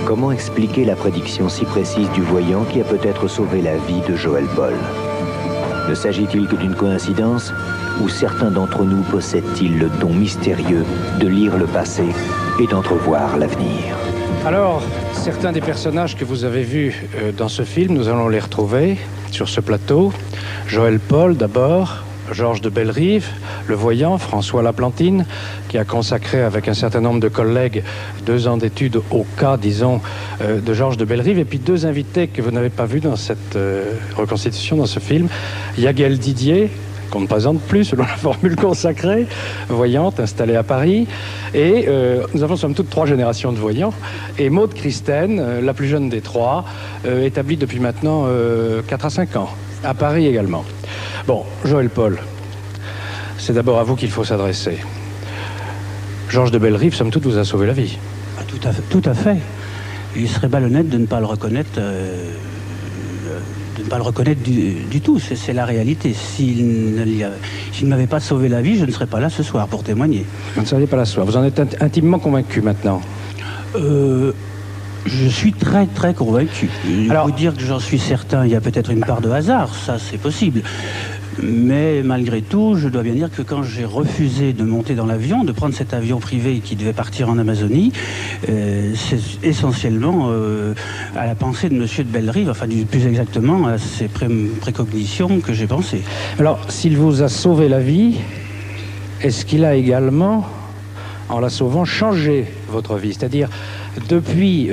Comment expliquer la prédiction si précise du voyant qui a peut-être sauvé la vie de Joël Paul? Ne s'agit-il que d'une coïncidence ou certains d'entre nous possèdent-ils le don mystérieux de lire le passé et d'entrevoir l'avenir? Alors, certains des personnages que vous avez vus dans ce film, nous allons les retrouver sur ce plateau. Joël Paul d'abord, Georges de Bellerive, le voyant, François Laplantine, qui a consacré avec un certain nombre de collègues 2 ans d'études au cas, disons, de Georges de Bellerive, et puis 2 invités que vous n'avez pas vus dans cette reconstitution, dans ce film. Yaguel Didier, qu'on ne présente plus selon la formule consacrée, voyante, installée à Paris, et nous avons somme toute 3 générations de voyants, et Maude Christen, la plus jeune des 3, établie depuis maintenant 4 à 5 ans, à Paris également. Bon, Joël Paul, c'est d'abord à vous qu'il faut s'adresser. Georges de Bellerive, somme toute, vous a sauvé la vie. Tout à fait. Il serait malhonnête de ne pas le reconnaître, du tout. C'est la réalité. S'il ne m'avait pas sauvé la vie, je ne serais pas là ce soir pour témoigner. Vous ne seriez pas là ce soir. Vous en êtes intimement convaincu maintenant? Je suis très très convaincu. Alors, vous dire que j'en suis certain, il y a peut-être une part de hasard, ça c'est possible. Mais malgré tout, je dois bien dire que quand j'ai refusé de monter dans l'avion, de prendre cet avion privé qui devait partir en Amazonie, c'est essentiellement à la pensée de M. de Bellerive, enfin plus exactement à ses précognitions que j'ai pensé. Alors, s'il vous a sauvé la vie, est-ce qu'il a également en la sauvant, changé votre vie? C'est-à-dire, depuis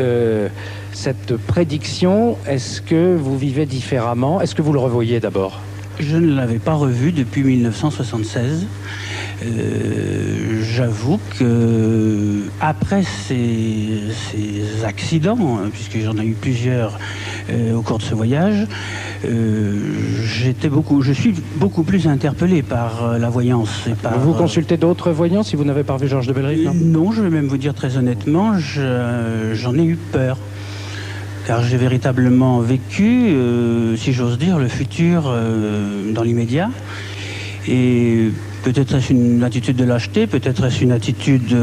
cette prédiction, est-ce que vous vivez différemment? Est-ce que vous le revoyez d'abord? Je ne l'avais pas revu depuis 1976. J'avoue que après ces accidents, puisque j'en ai eu plusieurs au cours de ce voyage, je suis beaucoup plus interpellé par la voyance. Et par, vous consultez d'autres voyants si vous n'avez pas vu Georges de Bellerive? Non, je vais même vous dire très honnêtement, j'en ai eu peur. Car j'ai véritablement vécu, si j'ose dire, le futur dans l'immédiat. Et peut-être est-ce une attitude de lâcheté, peut-être est-ce une attitude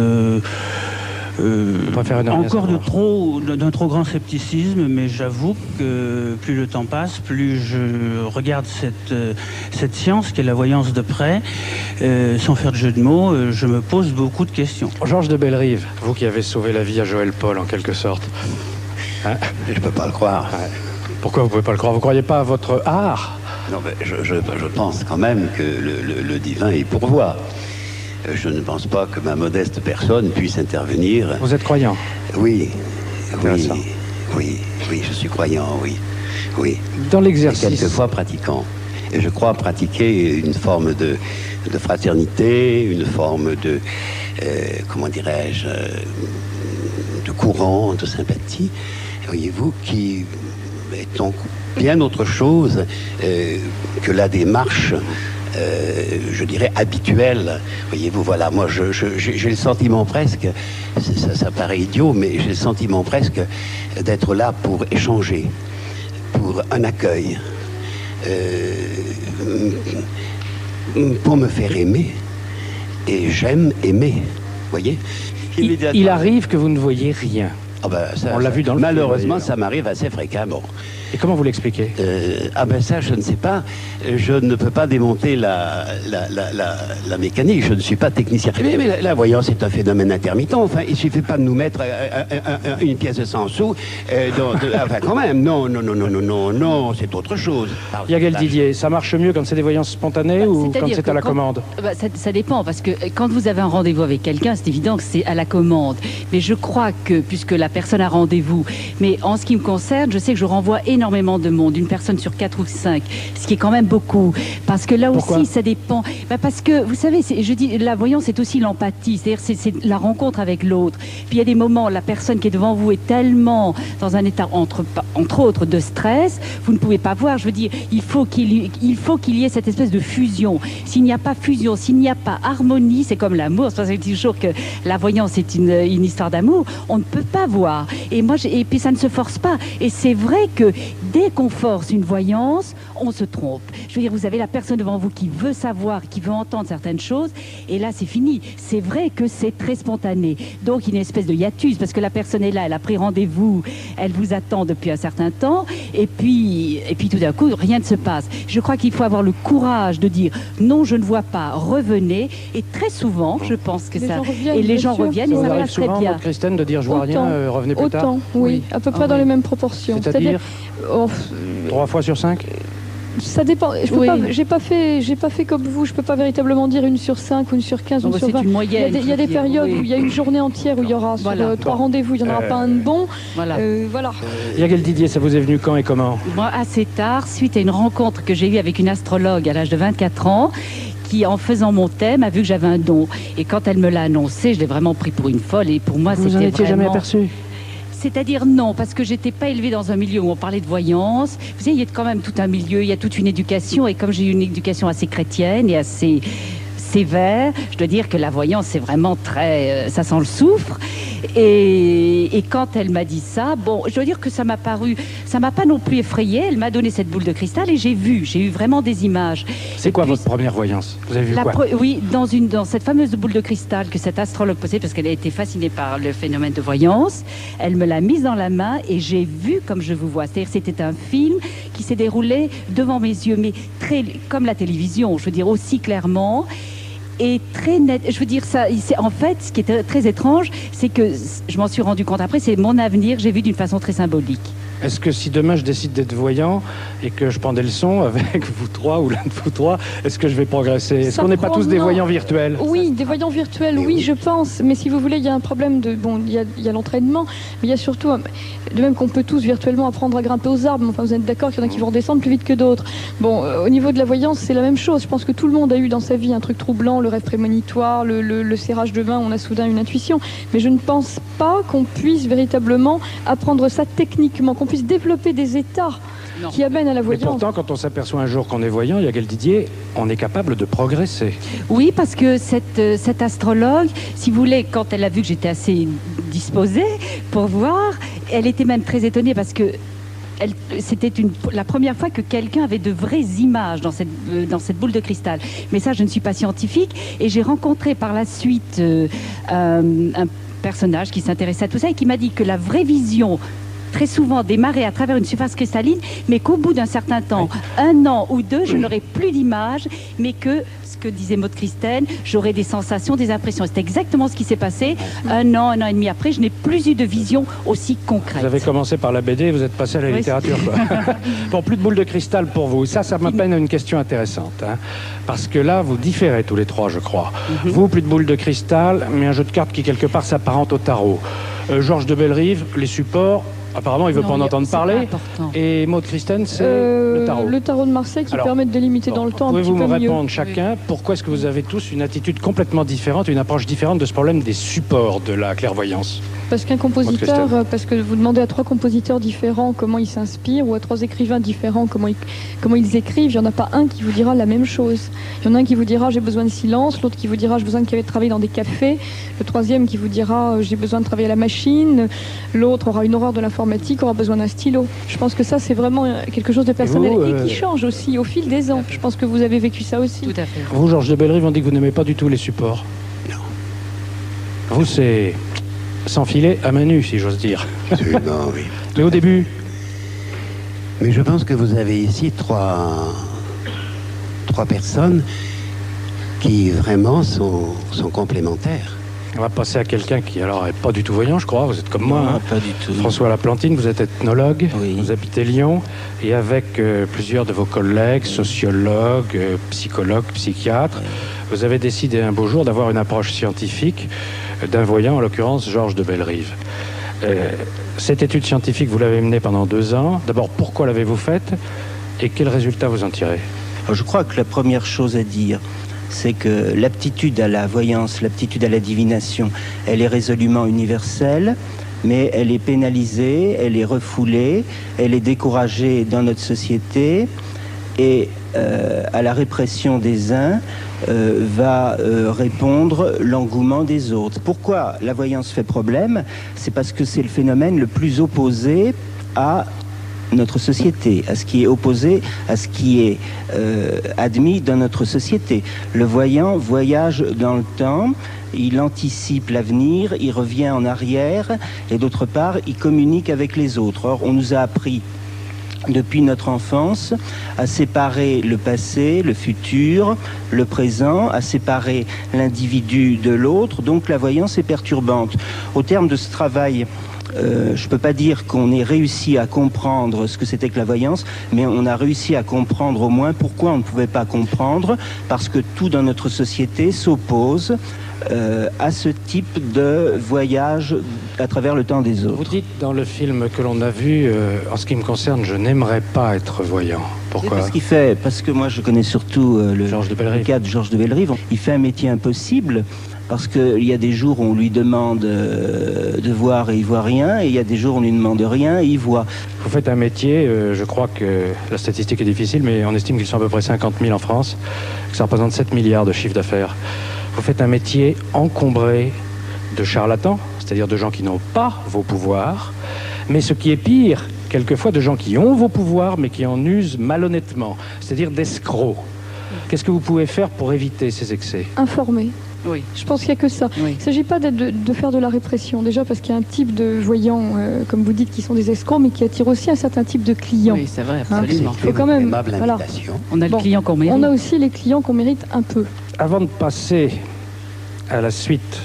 encore d'un trop grand scepticisme, mais j'avoue que plus le temps passe, plus je regarde cette science qui est la voyance de près, sans faire de jeu de mots, je me pose beaucoup de questions. Georges de Bellerive, vous qui avez sauvé la vie à Joël Paul en quelque sorte. Hein? Je ne peux pas le croire. Ouais. Pourquoi vous ne pouvez pas le croire? Vous ne croyez pas à votre art? Non, mais je pense quand même que le divin y pourvoit. Je ne pense pas que ma modeste personne puisse intervenir. Vous êtes croyant? Oui, oui, je suis croyant, oui. Dans l'exercice. Et quelquefois pratiquant. Et je crois pratiquer une forme de fraternité, une forme de, comment dirais-je, de courant, de sympathie, voyez-vous, qui est donc bien autre chose que la démarche, je dirais, habituelle. Voyez-vous, voilà, moi, j'ai le sentiment presque, ça paraît idiot, mais j'ai le sentiment presque d'être là pour échanger, pour un accueil, pour me faire aimer. Et j'aime aimer, voyez. Il arrive que vous ne voyez rien. Ah ben, on l'a vu dans le malheureusement, film, ça m'arrive assez fréquemment. Et comment vous l'expliquez? Ah ben ça, je ne sais pas. Je ne peux pas démonter la mécanique. Je ne suis pas technicien. Mais la voyance est un phénomène intermittent. Enfin, il suffit pas de nous mettre une pièce de 100 sous. Enfin, quand même. Non, c'est autre chose. Yael Didier, ça marche mieux quand c'est des voyances spontanées ou quand c'est à la commande? Ça dépend, parce que quand vous avez un rendez-vous avec quelqu'un, c'est évident que c'est à la commande. Mais je crois que, puisque la personne a rendez-vous, mais en ce qui me concerne, je sais que je renvoie énormément de monde, une personne sur 4 ou 5, ce qui est quand même beaucoup, parce que là aussi ça dépend, parce que vous savez, je dis, la voyance c'est aussi l'empathie, c'est-à-dire c'est la rencontre avec l'autre, puis il y a des moments, la personne qui est devant vous est tellement dans un état entre autres de stress, vous ne pouvez pas voir, je veux dire, il faut qu'il y ait cette espèce de fusion. S'il n'y a pas fusion, s'il n'y a pas harmonie, c'est comme l'amour, c'est pour ça que je dis toujours que la voyance est une histoire d'amour, on ne peut pas voir, et puis ça ne se force pas, et c'est vrai que dès qu'on force une voyance, on se trompe. Je veux dire, vous avez la personne devant vous qui veut savoir, qui veut entendre certaines choses, et là, c'est fini. C'est vrai que c'est très spontané. Donc, il y a une espèce de hiatus, parce que la personne est là, elle a pris rendez-vous, elle vous attend depuis un certain temps, et puis tout d'un coup, rien ne se passe. Je crois qu'il faut avoir le courage de dire « Non, je ne vois pas, revenez », et très souvent, je pense que les gens reviennent, et ça passe très bien. Christine, de dire « Je vois rien, revenez plus tard ». Oui, à peu près dans les mêmes proportions. C'est-à-dire 3 fois sur 5? Ça dépend. J'ai pas fait comme vous. Je peux pas véritablement dire 1 sur 5 ou 1 sur 15 ou 1 sur 20. Il y a des périodes où il y a une journée entière où il y aura sur 3 rendez-vous, il n'y en aura pas un de bon. Voilà. Yael Didier, ça vous est venu quand et comment? Moi, assez tard, suite à une rencontre que j'ai eue avec une astrologue à l'âge de 24 ans, qui, en faisant mon thème, a vu que j'avais un don. Et quand elle me l'a annoncé, je l'ai vraiment pris pour une folle. Et pour moi, c'était vraiment... Vous en étiez jamais aperçu? C'est-à-dire non, parce que j'étais pas élevée dans un milieu où on parlait de voyance. Vous savez, il y a quand même tout un milieu, il y a toute une éducation, et comme j'ai eu une éducation assez chrétienne et assez sévère, je dois dire que la voyance, c'est vraiment très... ça sent le soufre. Et quand elle m'a dit ça, bon, je dois dire que ça m'a pas non plus effrayée. Elle m'a donné cette boule de cristal et j'ai eu vraiment des images. C'est quoi votre première voyance? Vous avez vu quoi? Oui, dans cette fameuse boule de cristal que cette astrologue possédait, parce qu'elle a été fascinée par le phénomène de voyance, elle me l'a mise dans la main et j'ai vu comme je vous vois. C'est-à-dire c'était un film qui s'est déroulé devant mes yeux, mais très comme la télévision, je veux dire aussi clairement. Et très net, je veux dire ça, en fait, ce qui est très étrange, c'est que je m'en suis rendu compte après, c'est mon avenir, j'ai vu d'une façon très symbolique. Est-ce que si demain je décide d'être voyant et que je prends des leçons avec vous trois ou l'un de vous trois, est-ce que je vais progresser? Est-ce qu'on n'est pas tous des voyants virtuels? Oui, des voyants virtuels, oui, je pense. Mais si vous voulez, il y a un problème de... Bon, il y a l'entraînement, mais il y a surtout... De même qu'on peut tous virtuellement apprendre à grimper aux arbres, enfin vous êtes d'accord qu'il y en a qui vont descendre plus vite que d'autres. Bon, au niveau de la voyance, c'est la même chose. Je pense que tout le monde a eu dans sa vie un truc troublant, le rêve prémonitoire, le serrage de main, on a soudain une intuition. Mais je ne pense pas qu'on puisse véritablement apprendre ça techniquement, qu'on puisse développer des états qui amènent à la voyance. Mais pourtant, quand on s'aperçoit un jour qu'on est voyant, Yael Didier, on est capable de progresser. Oui, parce que cette astrologue, si vous voulez, quand elle a vu que j'étais assez disposée pour voir, elle était même très étonnée parce que c'était la première fois que quelqu'un avait de vraies images dans cette boule de cristal. Mais ça, je ne suis pas scientifique. Et j'ai rencontré par la suite un personnage qui s'intéressait à tout ça et qui m'a dit que la vraie vision très souvent démarrait à travers une surface cristalline, mais qu'au bout d'un certain temps, 1 an ou 2, je n'aurais plus d'image, mais que, ce que disait Maud Christine, j'aurais des sensations, des impressions. C'est exactement ce qui s'est passé. 1 an et demi après, je n'ai plus eu de vision aussi concrète. Vous avez commencé par la BD, vous êtes passé à la littérature, quoi. Bon, plus de boule de cristal pour vous. Ça m'amène à une question intéressante, hein, parce que là, vous différez tous les trois, je crois. Vous, plus de boule de cristal, mais un jeu de cartes qui, quelque part, s'apparente au tarot. Georges de Bellerive, les supports... Apparemment, il ne veut pas en entendre parler. Et Maud Christine, c'est le tarot. Le tarot de Marseille qui permet de délimiter dans le temps un petit peu mieux. Pouvez-vous me répondre chacun, pourquoi est-ce que vous avez tous une attitude complètement différente, une approche différente de ce problème des supports de la clairvoyance? Parce qu'un compositeur, parce que vous demandez à 3 compositeurs différents comment ils s'inspirent, ou à 3 écrivains différents comment ils écrivent, il n'y en a pas un qui vous dira la même chose. Il y en a un qui vous dira j'ai besoin de silence, l'autre qui vous dira j'ai besoin de travailler dans des cafés, le troisième qui vous dira j'ai besoin de travailler à la machine, l'autre aura une horreur de l'informatique, aura besoin d'un stylo. Je pense que ça c'est vraiment quelque chose de personnel et qui change aussi au fil des ans. Je pense que vous avez vécu ça aussi. Tout à fait. Vous, Georges de Bellerive, on dit que vous n'aimez pas du tout les supports. Non. Vous, c'est s'enfiler à main nue, si j'ose dire. Non, oui. Mais au début. Mais je pense que vous avez ici trois personnes qui vraiment sont complémentaires. On va passer à quelqu'un qui, alors, n'est pas du tout voyant, je crois. Vous êtes comme moi. Non, hein. pas du tout. François Laplantine, vous êtes ethnologue. Oui. Vous habitez Lyon. Et avec plusieurs de vos collègues, sociologues, psychologues, psychiatres, vous avez décidé un beau jour d'avoir une approche scientifique d'un voyant, en l'occurrence Georges de Bellerive. Cette étude scientifique, vous l'avez menée pendant 2 ans. D'abord, pourquoi l'avez-vous faite et quels résultats vous en tirez? Alors, je crois que la première chose à dire, c'est que l'aptitude à la voyance, l'aptitude à la divination, elle est résolument universelle, mais elle est pénalisée, elle est refoulée, elle est découragée dans notre société, et à la répression des uns va répondre l'engouement des autres. Pourquoi la voyance fait problème? C'est parce que c'est le phénomène le plus opposé à notre société, à ce qui est opposé, à ce qui est admis dans notre société. Le voyant voyage dans le temps, il anticipe l'avenir, il revient en arrière, et d'autre part, il communique avec les autres. Or, on nous a appris depuis notre enfance à séparer le passé, le futur, le présent, à séparer l'individu de l'autre, donc la voyance est perturbante. Au terme de ce travail, je ne peux pas dire qu'on ait réussi à comprendre ce que c'était que la voyance, mais on a réussi à comprendre au moins pourquoi on ne pouvait pas comprendre, parce que tout dans notre société s'oppose à ce type de voyage à travers le temps des autres. Vous dites dans le film que l'on a vu, en ce qui me concerne, je n'aimerais pas être voyant. Pourquoi? Parce que moi je connais surtout le cas de Georges de Bellerive. Il fait un métier impossible. Parce qu'il y a des jours où on lui demande de voir et il voit rien, et il y a des jours où on lui demande rien et il voit. Vous faites un métier, je crois que la statistique est difficile, mais on estime qu'ils sont à peu près 50 000 en France, que ça représente 7 milliards de chiffre d'affaires. Vous faites un métier encombré de charlatans, c'est-à-dire de gens qui n'ont pas vos pouvoirs, mais ce qui est pire, quelquefois de gens qui ont vos pouvoirs, mais qui en usent malhonnêtement, c'est-à-dire d'escrocs. Qu'est-ce que vous pouvez faire pour éviter ces excès? Informer. Oui. Je pense qu'il n'y a que ça. Oui. Il ne s'agit pas de faire de la répression, déjà parce qu'il y a un type de voyants, comme vous dites, qui sont des escrocs, mais qui attirent aussi un certain type de clients. Oui, c'est vrai, absolument. Il faut quand même, voilà. On a le client qu'on mérite. On a aussi les clients qu'on mérite un peu. Avant de passer à la suite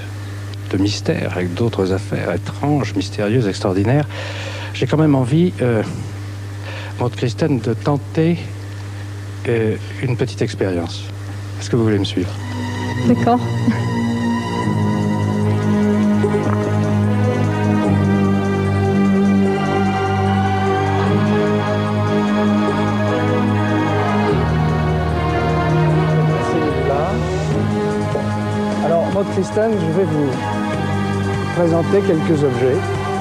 de Mystère, avec d'autres affaires étranges, mystérieuses, extraordinaires, J'ai quand même envie, Maud Christen, de tenter une petite expérience. Est-ce que vous voulez me suivre? D'accord. Alors, Maud Christen, je vais vous présenter quelques objets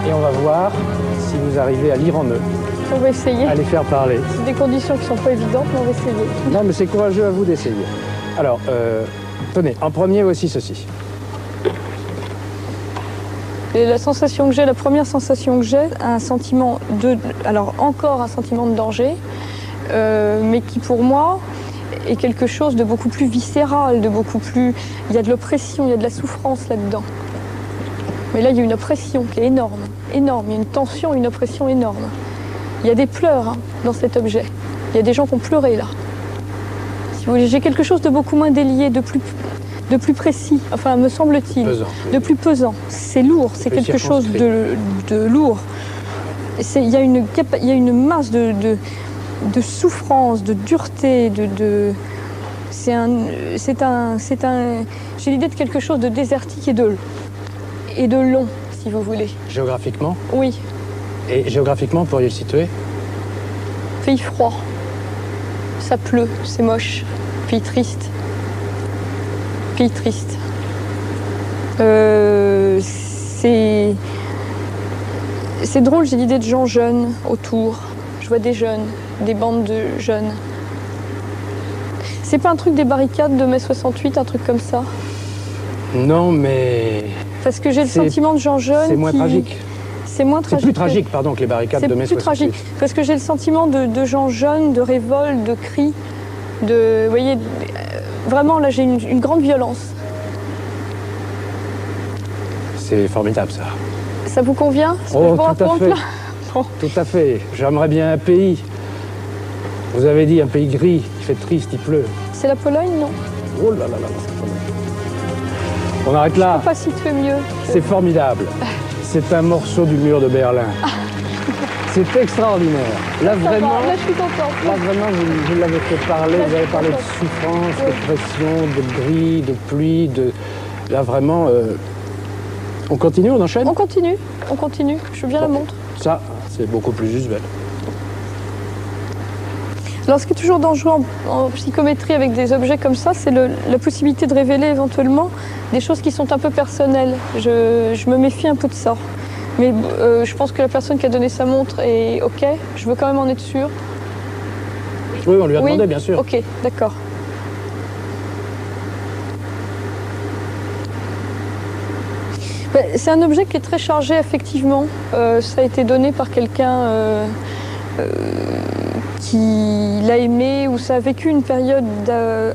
et on va voir si vous arrivez à lire en eux. On va essayer. À les faire parler. C'est des conditions qui ne sont pas évidentes, mais on va essayer. Non, mais c'est courageux à vous d'essayer. Alors, tenez, en premier, voici ceci. Et la sensation que j'ai, la première sensation que j'ai, un sentiment de... Alors, encore un sentiment de danger, mais qui, pour moi, est quelque chose de beaucoup plus viscéral, de beaucoup plus... Il y a de l'oppression, il y a de la souffrance là-dedans. Mais là, il y a une oppression qui est énorme, énorme. Il y a une tension, une oppression énorme. Il y a des pleurs dans cet objet. Il y a des gens qui ont pleuré là. Si vous voulez, j'ai quelque chose de beaucoup moins délié, de plus précis, enfin me semble-t-il, de plus pesant. C'est lourd, c'est quelque chose de lourd. Il y a une masse de souffrance, de dureté, j'ai l'idée de quelque chose de désertique et de long, si vous voulez. Géographiquement? Oui. Et géographiquement, pourriez le situer? Pays froid. Ça pleut, c'est moche. Pays triste. Pays triste. C'est drôle, j'ai l'idée de gens jeunes autour. Je vois des jeunes, des bandes de jeunes. C'est pas un truc des barricades de mai 68, un truc comme ça? Non, mais... Parce que j'ai le sentiment de gens jeunes. C'est moins tragique. C'est moins tragique. C'est plus tragique, pardon, que les barricades de mai 68. C'est plus tragique, parce que j'ai le sentiment de gens jeunes, de révolte, de cris, vous voyez, vraiment, là, j'ai une grande violence. C'est formidable, ça. Ça vous convient, ce que je vous raconte, là? Bon. Tout à fait. J'aimerais bien un pays. Vous avez dit un pays gris, il fait triste, il pleut. C'est la Pologne, non? Oh là là là, c'est formidable. On arrête là. Je ne peux pas situer mieux. C'est formidable. C'est un morceau du mur de Berlin. C'est extraordinaire. Là, vraiment, là, je suis contente. Là, vraiment, vous l'avez fait parler. Vous avez parlé de souffrance, de pression, de gris, de pluie. Là, vraiment... On continue, on enchaîne? On continue. Je veux bien la montre. Ça, c'est beaucoup plus usuel. Alors, ce qui est toujours dangereux en psychométrie avec des objets comme ça, c'est la possibilité de révéler éventuellement des choses qui sont un peu personnelles. Je me méfie un peu de ça. Mais je pense que la personne qui a donné sa montre est OK. Je veux quand même en être sûre. Oui, on lui a demandé, bien sûr. OK, d'accord. C'est un objet qui est très chargé affectivement. Ça a été donné par quelqu'un qui l'a aimé ou ça a vécu une période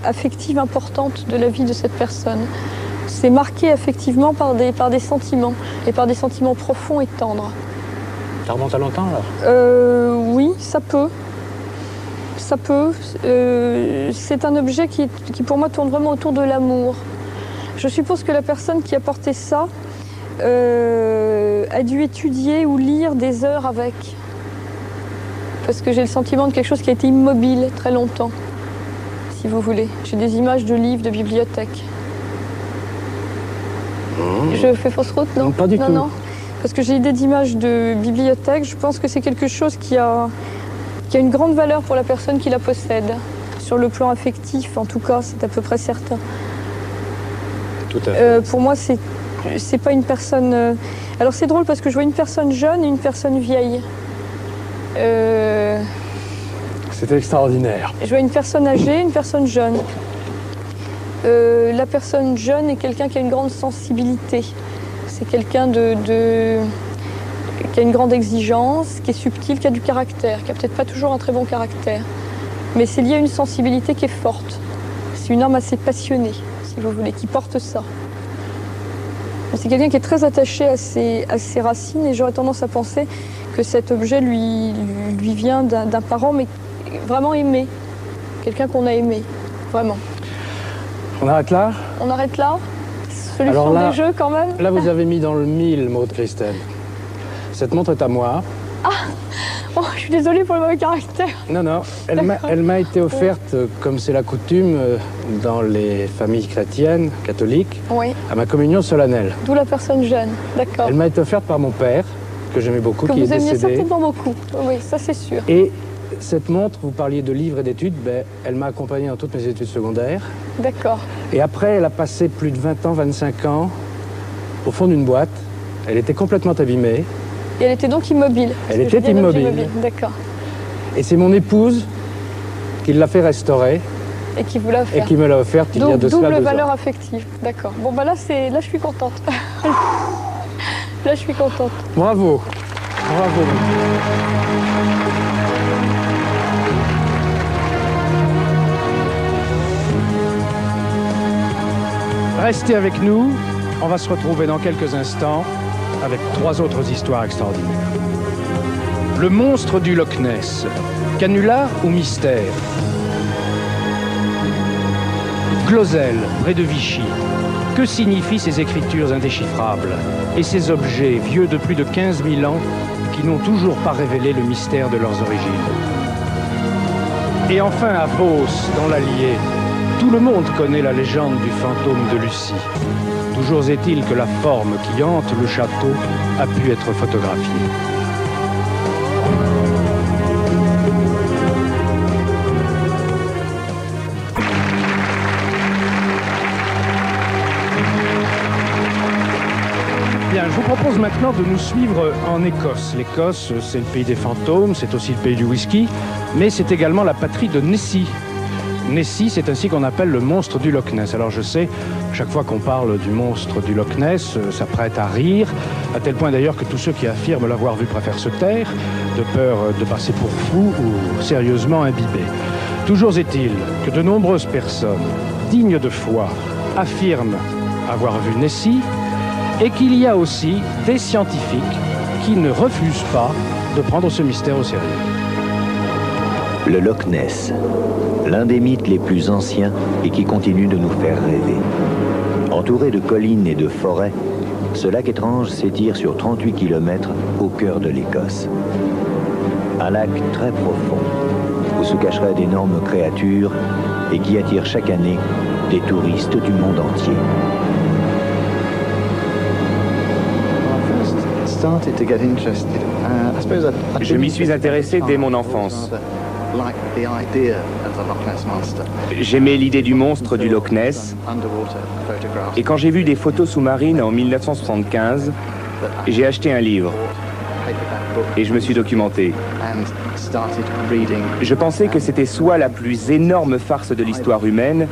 affective importante de la vie de cette personne. C'est marqué affectivement par des sentiments, et par des sentiments profonds et tendres. Ça remonte à longtemps, alors? Oui, ça peut. Ça peut. C'est un objet qui, pour moi, tourne vraiment autour de l'amour. Je suppose que la personne qui a porté ça a dû étudier ou lire des heures avec. Parce que j'ai le sentiment de quelque chose qui a été immobile très longtemps, si vous voulez. J'ai des images de livres, de bibliothèques. Je fais fausse route, non? Pas du tout. Non. Parce que j'ai des images de bibliothèques. Je pense que c'est quelque chose qui a une grande valeur pour la personne qui la possède. Sur le plan affectif, en tout cas, c'est à peu près certain. Tout à fait. Pour moi, c'est pas une personne... Alors c'est drôle parce que je vois une personne jeune et une personne vieille. C'est extraordinaire. Je vois une personne âgée, une personne jeune. La personne jeune est quelqu'un qui a une grande sensibilité. C'est quelqu'un qui a une grande exigence, qui est subtil, qui a du caractère, qui a peut-être pas toujours un très bon caractère. Mais c'est lié à une sensibilité qui est forte. C'est une âme assez passionnée, si vous voulez, qui porte ça. C'est quelqu'un qui est très attaché à ses racines et j'aurais tendance à penser que cet objet lui vient d'un parent, mais vraiment aimé. Quelqu'un qu'on a aimé, vraiment. On arrête là? On arrête là? Solution des jeux quand même? Là, vous avez mis dans le mille, Maud Christen. Cette montre est à moi. Ah oh, je suis désolée pour le mauvais caractère. Non, non, elle m'a été offerte, comme c'est la coutume dans les familles chrétiennes, catholiques, oui. À ma communion solennelle. D'où la personne jeune, d'accord. Elle m'a été offerte par mon père, que j'aimais beaucoup, qui est décédé. Que vous aimiez certainement beaucoup, oui, ça c'est sûr. Et cette montre, vous parliez de livres et d'études, ben, elle m'a accompagné dans toutes mes études secondaires. D'accord. Et après, elle a passé plus de 20 ans, 25 ans, au fond d'une boîte. Elle était complètement abîmée. Et elle était donc immobile. Elle était immobile. D'accord. Et c'est mon épouse qui l'a fait restaurer. Et qui vous l'a offert. Et qui me l'a offerte il y a de cela 2 ans. Double valeur affective, d'accord. Bon, bah là, je suis contente. Là, je suis contente. Bravo. Bravo. Restez avec nous. On va se retrouver dans quelques instants avec 3 autres histoires extraordinaires. Le monstre du Loch Ness. Canular ou mystère? Clausel, près de Vichy. Que signifient ces écritures indéchiffrables et ces objets vieux de plus de 15 000 ans qui n'ont toujours pas révélé le mystère de leurs origines? Et enfin à Beauce, dans l'Allier, tout le monde connaît la légende du fantôme de Lucie. Toujours est-il que la forme qui hante le château a pu être photographiée. Bien, je vous propose maintenant de nous suivre en Écosse. L'Écosse, c'est le pays des fantômes, c'est aussi le pays du whisky, mais c'est également la patrie de Nessie. Nessie, c'est ainsi qu'on appelle le monstre du Loch Ness. Alors je sais, chaque fois qu'on parle du monstre du Loch Ness, ça prête à rire, à tel point d'ailleurs que tous ceux qui affirment l'avoir vu préfèrent se taire, de peur de passer pour fou ou sérieusement imbibés. Toujours est-il que de nombreuses personnes, dignes de foi, affirment avoir vu Nessie, et qu'il y a aussi des scientifiques qui ne refusent pas de prendre ce mystère au sérieux. Le Loch Ness, l'un des mythes les plus anciens et qui continue de nous faire rêver. Entouré de collines et de forêts, ce lac étrange s'étire sur 38 km au cœur de l'Écosse. Un lac très profond, où se cacheraient d'énormes créatures et qui attire chaque année des touristes du monde entier. Je m'y suis intéressé dès mon enfance. J'aimais l'idée du monstre du Loch Ness, et quand j'ai vu des photos sous-marines en 1975, j'ai acheté un livre et je me suis documenté. Je pensais que c'était soit la plus énorme farce de l'histoire humaine,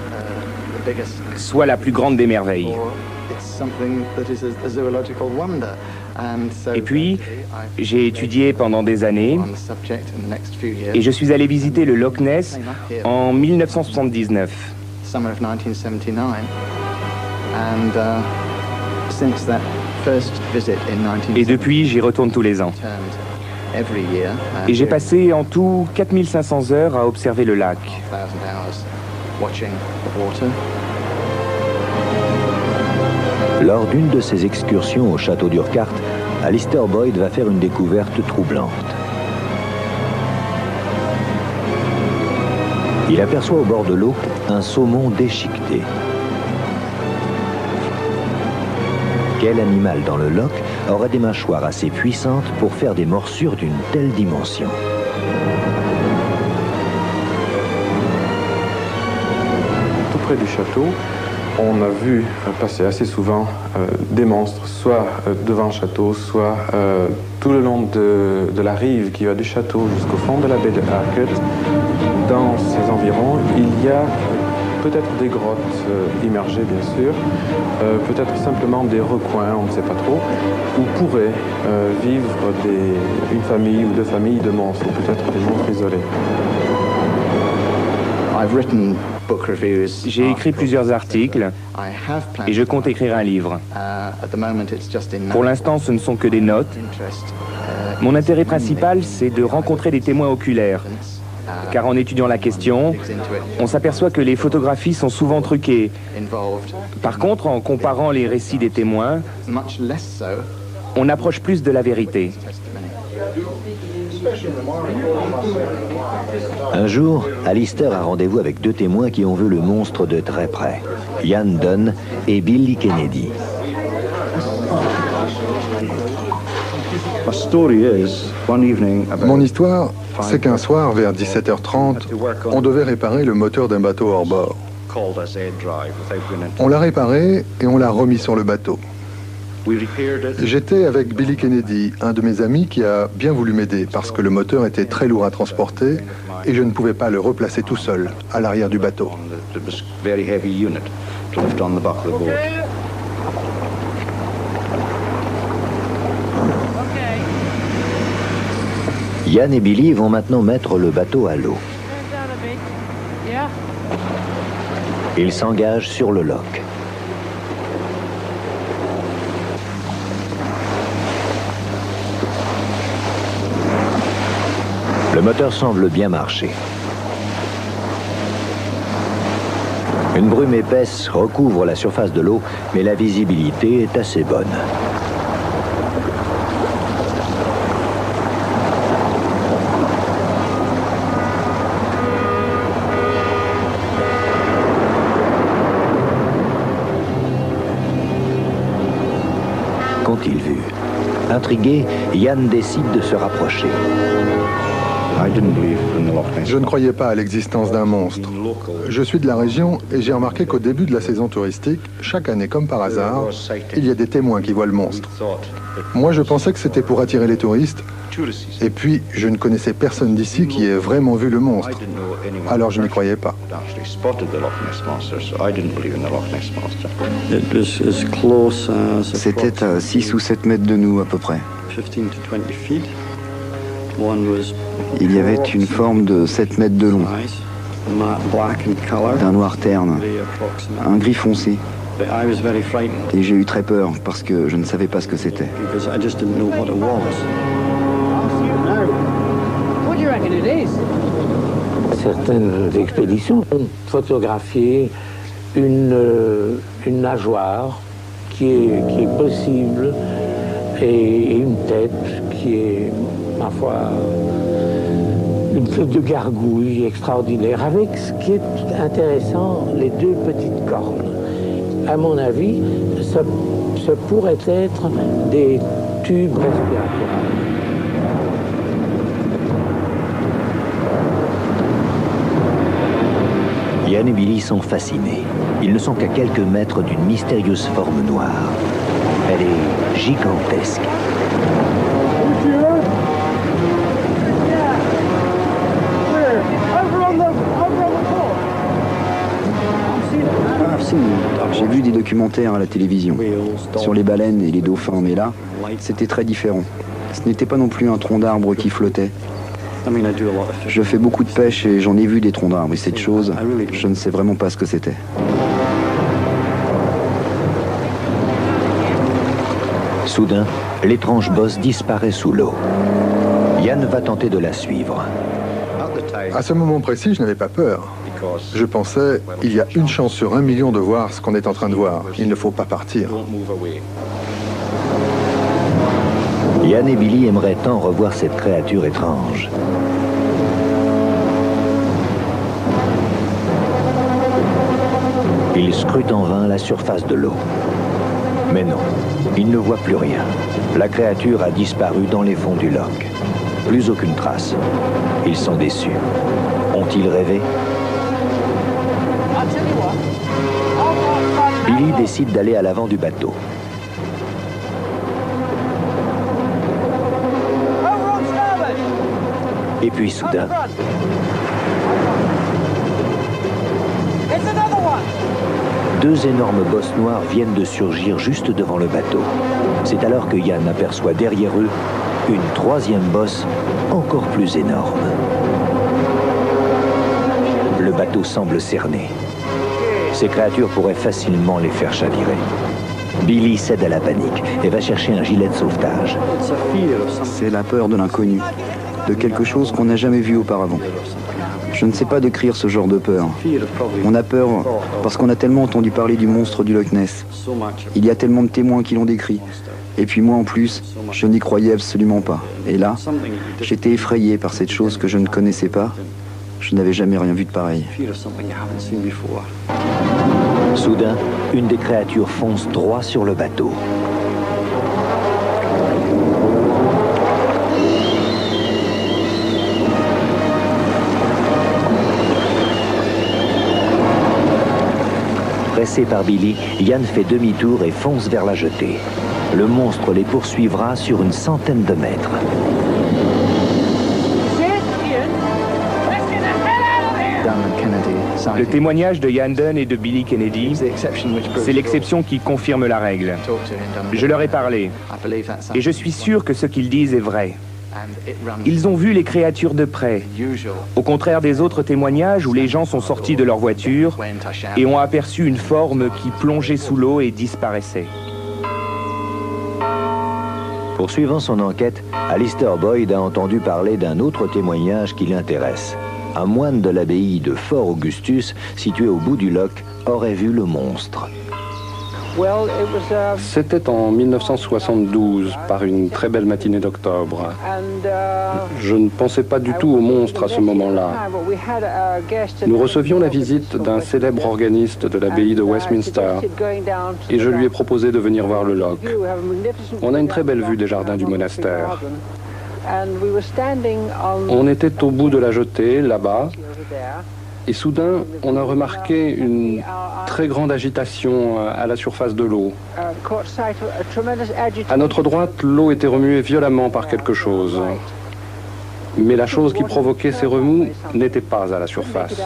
soit la plus grande des merveilles. Et puis, j'ai étudié pendant des années et je suis allé visiter le Loch Ness en 1979. Et depuis, j'y retourne tous les ans. Et j'ai passé en tout 4500 heures à observer le lac. Lors d'une de ses excursions au château d'Urquhart, Alistair Boyd va faire une découverte troublante. Il aperçoit au bord de l'eau un saumon déchiqueté. Quel animal dans le loch aurait des mâchoires assez puissantes pour faire des morsures d'une telle dimension? Tout près du château, on a vu passer assez souvent des monstres, soit devant le château, soit tout le long de la rive qui va du château jusqu'au fond de la baie de Harcourt. Dans ces environs, il y a peut-être des grottes immergées, bien sûr, peut-être simplement des recoins, on ne sait pas trop, où pourraient vivre une famille ou 2 familles de monstres, ou peut-être des monstres isolés. J'ai écrit plusieurs articles et je compte écrire un livre. Pour l'instant, ce ne sont que des notes. Mon intérêt principal, c'est de rencontrer des témoins oculaires. Car en étudiant la question, on s'aperçoit que les photographies sont souvent truquées. Par contre, en comparant les récits des témoins, on approche plus de la vérité. Un jour, Alistair a rendez-vous avec deux témoins qui ont vu le monstre de très près, Ian Dunn et Billy Kennedy. Mon histoire, c'est qu'un soir, vers 17h30, on devait réparer le moteur d'un bateau hors bord. On l'a réparé et on l'a remis sur le bateau. J'étais avec Billy Kennedy, un de mes amis qui a bien voulu m'aider parce que le moteur était très lourd à transporter et je ne pouvais pas le replacer tout seul à l'arrière du bateau. Ian et Billy vont maintenant mettre le bateau à l'eau. Ils s'engagent sur le loch. Le moteur semble bien marcher. Une brume épaisse recouvre la surface de l'eau, mais la visibilité est assez bonne. Qu'ont-ils vu? Intrigué, Ian décide de se rapprocher. Je ne croyais pas à l'existence d'un monstre. Je suis de la région et j'ai remarqué qu'au début de la saison touristique, chaque année comme par hasard, il y a des témoins qui voient le monstre. Moi, je pensais que c'était pour attirer les touristes. Et puis, je ne connaissais personne d'ici qui ait vraiment vu le monstre. Alors, je n'y croyais pas. C'était à 6 ou 7 mètres de nous, à peu près. Il y avait une forme de 7 mètres de long, d'un noir terne, un gris foncé. Et j'ai eu très peur parce que je ne savais pas ce que c'était. Certaines expéditions ont photographié une nageoire qui est possible et une tête qui est, ma foi, une tête de gargouille extraordinaire, avec ce qui est intéressant, les deux petites cornes. À mon avis, ce pourrait être des tubes respiratoires. Ian et Billy sont fascinés. Ils ne sont qu'à quelques mètres d'une mystérieuse forme noire. Elle est gigantesque. J'ai vu des documentaires à la télévision sur les baleines et les dauphins, mais là, c'était très différent. Ce n'était pas non plus un tronc d'arbre qui flottait. Je fais beaucoup de pêche et j'en ai vu des troncs d'arbres, et cette chose, je ne sais vraiment pas ce que c'était. Soudain, l'étrange bosse disparaît sous l'eau. Ian va tenter de la suivre. À ce moment précis, je n'avais pas peur. Je pensais, il y a une chance sur 1 million de voir ce qu'on est en train de voir. Il ne faut pas partir. Ian et Billy aimeraient tant revoir cette créature étrange. Ils scrutent en vain la surface de l'eau. Mais non, ils ne voient plus rien. La créature a disparu dans les fonds du loch. Plus aucune trace. Ils sont déçus. Ont-ils rêvé? Billy décide d'aller à l'avant du bateau. Et puis soudain... Deux énormes bosses noires viennent de surgir juste devant le bateau. C'est alors que Ian aperçoit derrière eux une troisième bosse encore plus énorme. Le bateau semble cerné. Ces créatures pourraient facilement les faire chavirer. Billy cède à la panique et va chercher un gilet de sauvetage. C'est la peur de l'inconnu, de quelque chose qu'on n'a jamais vu auparavant. Je ne sais pas décrire ce genre de peur. On a peur parce qu'on a tellement entendu parler du monstre du Loch Ness. Il y a tellement de témoins qui l'ont décrit. Et puis moi en plus, je n'y croyais absolument pas. Et là, j'étais effrayé par cette chose que je ne connaissais pas. Je n'avais jamais rien vu de pareil. Soudain, une des créatures fonce droit sur le bateau. Pressé par Billy, Yann fait demi-tour et fonce vers la jetée. Le monstre les poursuivra sur une centaine de mètres. Le témoignage de Yann Dunn et de Billy Kennedy, c'est l'exception qui confirme la règle. Je leur ai parlé, et je suis sûr que ce qu'ils disent est vrai. Ils ont vu les créatures de près, au contraire des autres témoignages où les gens sont sortis de leur voiture et ont aperçu une forme qui plongeait sous l'eau et disparaissait. Poursuivant son enquête, Alistair Boyd a entendu parler d'un autre témoignage qui l'intéresse. Un moine de l'abbaye de Fort Augustus, situé au bout du loch, aurait vu le monstre. C'était en 1972, par une très belle matinée d'octobre. Je ne pensais pas du tout au monstre à ce moment-là. Nous recevions la visite d'un célèbre organiste de l'abbaye de Westminster et je lui ai proposé de venir voir le loch. On a une très belle vue des jardins du monastère. On était au bout de la jetée, là-bas, et soudain, on a remarqué une très grande agitation à la surface de l'eau. À notre droite, l'eau était remuée violemment par quelque chose. Mais la chose qui provoquait ces remous n'était pas à la surface.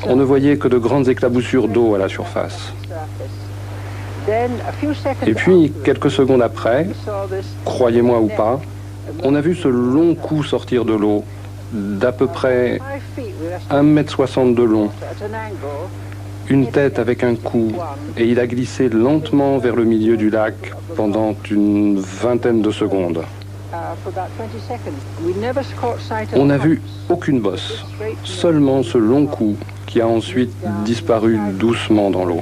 On ne voyait que de grandes éclaboussures d'eau à la surface. Et puis, quelques secondes après, croyez-moi ou pas, on a vu ce long cou sortir de l'eau, d'à peu près 1,60 m de long, une tête avec un cou, et il a glissé lentement vers le milieu du lac pendant une vingtaine de secondes. On n'a vu aucune bosse, seulement ce long cou qui a ensuite disparu doucement dans l'eau.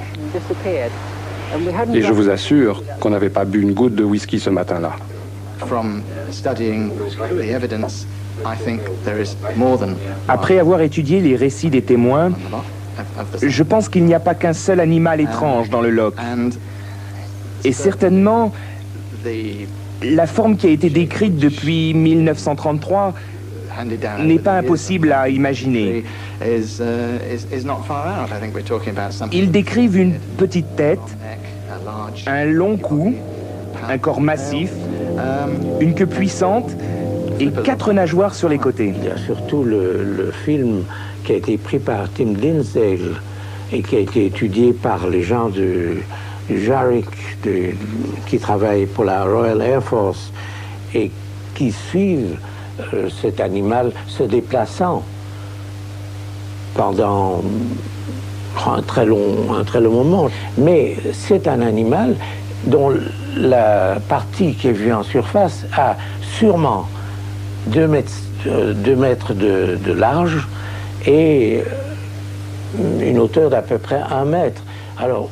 Et je vous assure qu'on n'avait pas bu une goutte de whisky ce matin-là. Après avoir étudié les récits des témoins, je pense qu'il n'y a pas qu'un seul animal étrange dans le loch. Et certainement, la forme qui a été décrite depuis 1933 n'est pas impossible à imaginer. Ils décrivent une petite tête, un long cou, un corps massif, une queue puissante et 4 nageoires sur les côtés. Il y a surtout le film qui a été pris par Tim Dinsdale et qui a été étudié par les gens du JARIC qui travaillent pour la Royal Air Force et qui suivent cet animal se déplaçant pendant un très long moment. Mais c'est un animal dont la partie qui est vue en surface a sûrement 2 mètres de large et une hauteur d'à peu près 1 mètre. Alors,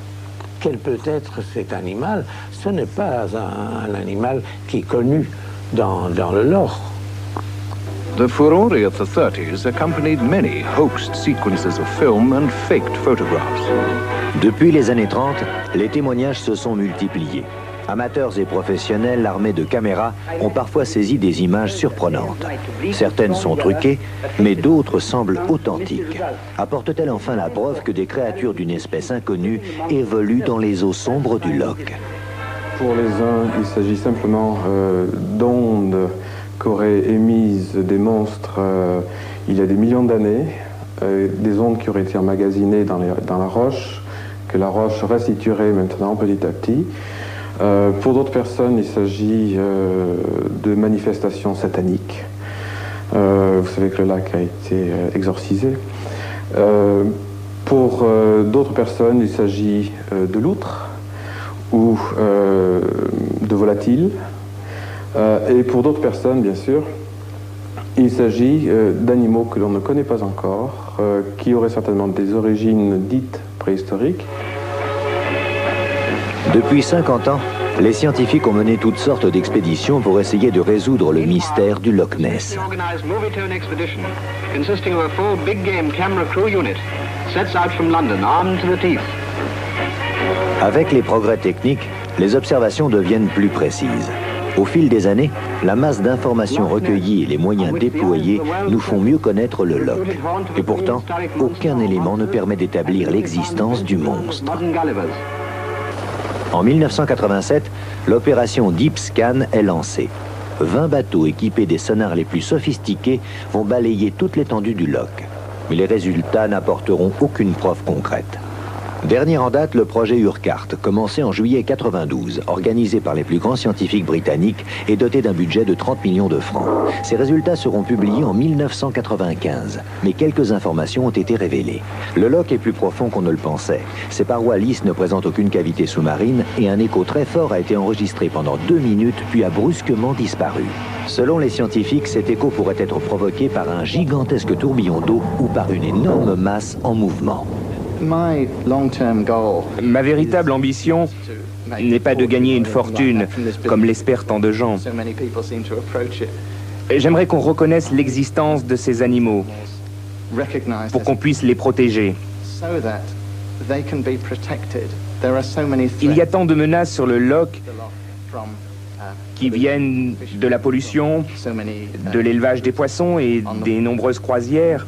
quel peut être cet animal? Ce n'est pas un animal qui est connu dans le lore. The furore of the 30s accompanied many hoaxed sequences of film and faked photographs. Depuis les années 30, les témoignages se sont multipliés. Amateurs et professionnels armés de caméras ont parfois saisi des images surprenantes. Certaines sont truquées, mais d'autres semblent authentiques. Apportent-elles enfin la preuve que des créatures d'une espèce inconnue évoluent dans les eaux sombres du loch? Pour les uns, il s'agit simplement d'ondes qu'auraient émises des monstres il y a des millions d'années, des ondes qui auraient été emmagasinées dans la roche, que la roche restituerait maintenant petit à petit. Pour d'autres personnes, il s'agit de manifestations sataniques. Vous savez que le lac a été exorcisé. Pour d'autres personnes, il s'agit de loutres ou de volatiles. Et pour d'autres personnes, bien sûr, il s'agit d'animaux que l'on ne connaît pas encore, qui auraient certainement des origines dites préhistoriques. Depuis 50 ans, les scientifiques ont mené toutes sortes d'expéditions pour essayer de résoudre le mystère du Loch Ness. Avec les progrès techniques, les observations deviennent plus précises. Au fil des années, la masse d'informations recueillies et les moyens déployés nous font mieux connaître le Loch. Et pourtant, aucun élément ne permet d'établir l'existence du monstre. En 1987, l'opération Deep Scan est lancée. 20 bateaux équipés des sonars les plus sophistiqués vont balayer toute l'étendue du Loch. Mais les résultats n'apporteront aucune preuve concrète. Dernier en date, le projet Urquhart, commencé en juillet 92, organisé par les plus grands scientifiques britanniques et doté d'un budget de 30 millions de francs. Ces résultats seront publiés en 1995, mais quelques informations ont été révélées. Le Loch est plus profond qu'on ne le pensait. Ses parois lisses ne présentent aucune cavité sous-marine et un écho très fort a été enregistré pendant 2 minutes puis a brusquement disparu. Selon les scientifiques, cet écho pourrait être provoqué par un gigantesque tourbillon d'eau ou par une énorme masse en mouvement. Ma véritable ambition n'est pas de gagner une fortune, comme l'espèrent tant de gens. J'aimerais qu'on reconnaisse l'existence de ces animaux, pour qu'on puisse les protéger. Il y a tant de menaces sur le Loch qui viennent de la pollution, de l'élevage des poissons et des nombreuses croisières.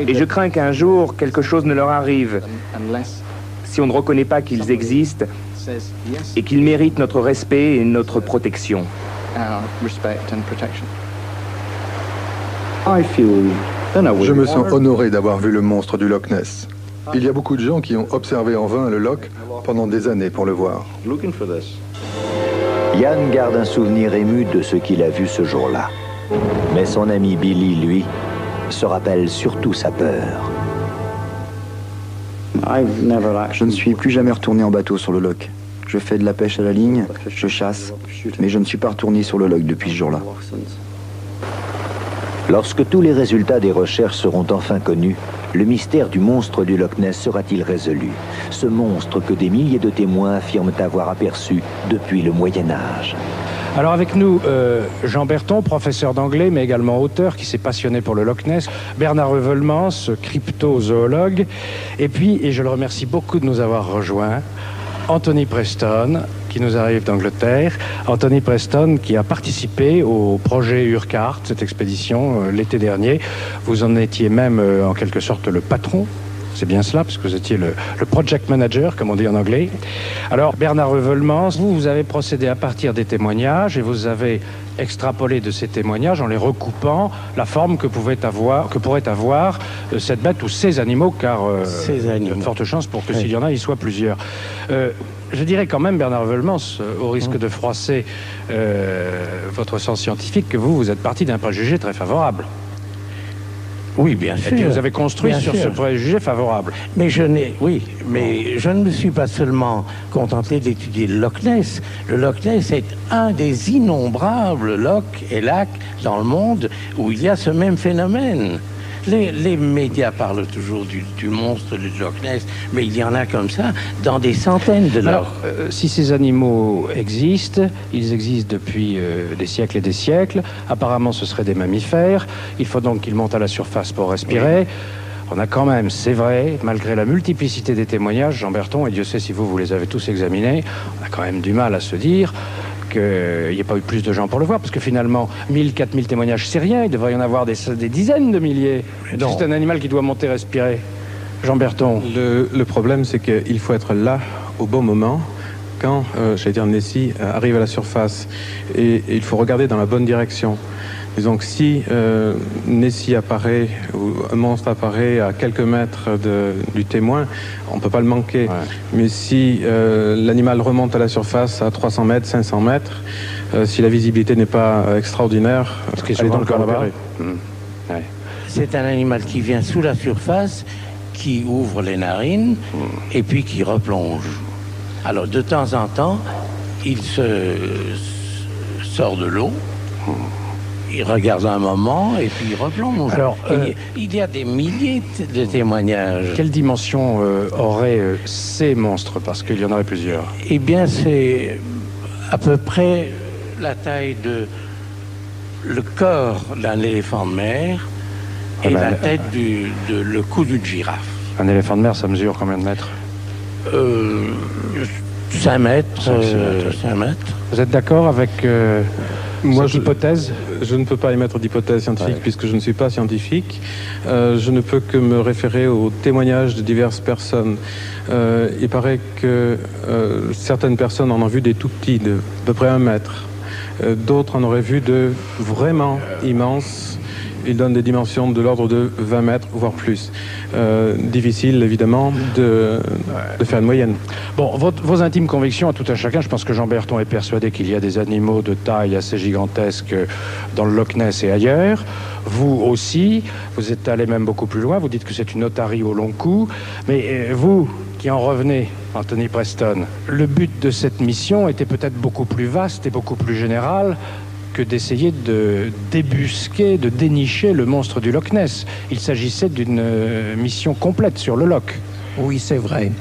Et je crains qu'un jour, quelque chose ne leur arrive si on ne reconnaît pas qu'ils existent et qu'ils méritent notre respect et notre protection. Je me sens honoré d'avoir vu le monstre du Loch Ness. Il y a beaucoup de gens qui ont observé en vain le Loch pendant des années pour le voir. Yann garde un souvenir ému de ce qu'il a vu ce jour-là. Mais son ami Billy, lui, se rappelle surtout sa peur. Je ne suis plus jamais retourné en bateau sur le Loch. Je fais de la pêche à la ligne, je chasse, mais je ne suis pas retourné sur le Loch depuis ce jour-là. Lorsque tous les résultats des recherches seront enfin connus, le mystère du monstre du Loch Ness sera-t-il résolu? Ce monstre que des milliers de témoins affirment avoir aperçu depuis le Moyen-Âge. Alors avec nous, Jean Berton, professeur d'anglais, mais également auteur, qui s'est passionné pour le Loch Ness, Bernard Reuvelmans, cryptozoologue, et puis, et je le remercie beaucoup de nous avoir rejoints, Anthony Preston, qui nous arrive d'Angleterre. Anthony Preston, qui a participé au projet Urquhart, cette expédition, l'été dernier. Vous en étiez même, en quelque sorte, le patron. C'est bien cela, parce que vous étiez le project manager, comme on dit en anglais. Alors, Bernard Reuvelmans, vous avez procédé à partir des témoignages et vous avez extrapolé de ces témoignages en les recoupant la forme que pourrait avoir cette bête ou ces animaux, car il y a de fortes chances pour que s'il y en a, il soit plusieurs. Je dirais quand même, Bernard Reuvelmans, au risque de froisser votre sens scientifique, que vous êtes parti d'un préjugé très favorable. Oui, bien sûr. Et que vous avez construit sur ce préjugé favorable. Mais je ne me suis pas seulement contenté d'étudier le Loch Ness. Le Loch Ness est un des innombrables lochs et lacs dans le monde où il y a ce même phénomène. Les médias parlent toujours du monstre du Loch Ness, mais il y en a comme ça dans des centaines de lochs. Alors, si ces animaux existent, ils existent depuis des siècles et des siècles. Apparemment, ce seraient des mammifères. Il faut donc qu'ils montent à la surface pour respirer. Oui. On a quand même, c'est vrai, malgré la multiplicité des témoignages, Jean Berton, et Dieu sait si vous les avez tous examinés, on a quand même du mal à se dire qu'il n'y ait pas eu plus de gens pour le voir, parce que finalement, 1000, 4000 témoignages, c'est rien, il devrait y en avoir des dizaines de milliers. C'est un animal qui doit monter, respirer. Jean Berton. Le problème, c'est qu'il faut être là, au bon moment, quand, Nessie arrive à la surface, et il faut regarder dans la bonne direction. Disons que si Nessie apparaît, ou un monstre apparaît à quelques mètres du témoin, on ne peut pas le manquer. Ouais. Mais si l'animal remonte à la surface à 300 mètres, 500 mètres, si la visibilité n'est pas extraordinaire, elle est donc repérée. Ouais. C'est un animal qui vient sous la surface, qui ouvre les narines et puis qui replonge. Alors de temps en temps, il se sort de l'eau. il regarde un moment et puis il replonge. Alors, il y a des milliers de témoignages. Quelle dimension auraient ces monstres? Parce qu'il y en aurait plusieurs. Eh bien, c'est à peu près la taille de le corps d'un éléphant de mer et la tête le cou d'une girafe. Un éléphant de mer, ça mesure combien de mètres? 5 mètres. 5 mètres. Vous êtes d'accord avec cette hypothèse? Je ne peux pas émettre d'hypothèse scientifique puisque je ne suis pas scientifique. Je ne peux que me référer aux témoignages de diverses personnes. Il paraît que certaines personnes en ont vu des tout petits, de à peu près 1 mètre. D'autres en auraient vu de vraiment immenses. Ils donnent des dimensions de l'ordre de 20 mètres, voire plus. Difficile, évidemment, de faire une moyenne. Bon, vos intimes convictions à tout un chacun, je pense que Jean Berton est persuadé qu'il y a des animaux de taille assez gigantesque dans le Loch Ness et ailleurs. Vous aussi, vous êtes allé même beaucoup plus loin, vous dites que c'est une otarie au long cou. Mais vous, qui en revenez, Anthony Preston, le but de cette mission était peut-être beaucoup plus vaste et beaucoup plus général que d'essayer de débusquer, de dénicher le monstre du Loch Ness. Il s'agissait d'une mission complète sur le Loch. Oui, c'est vrai.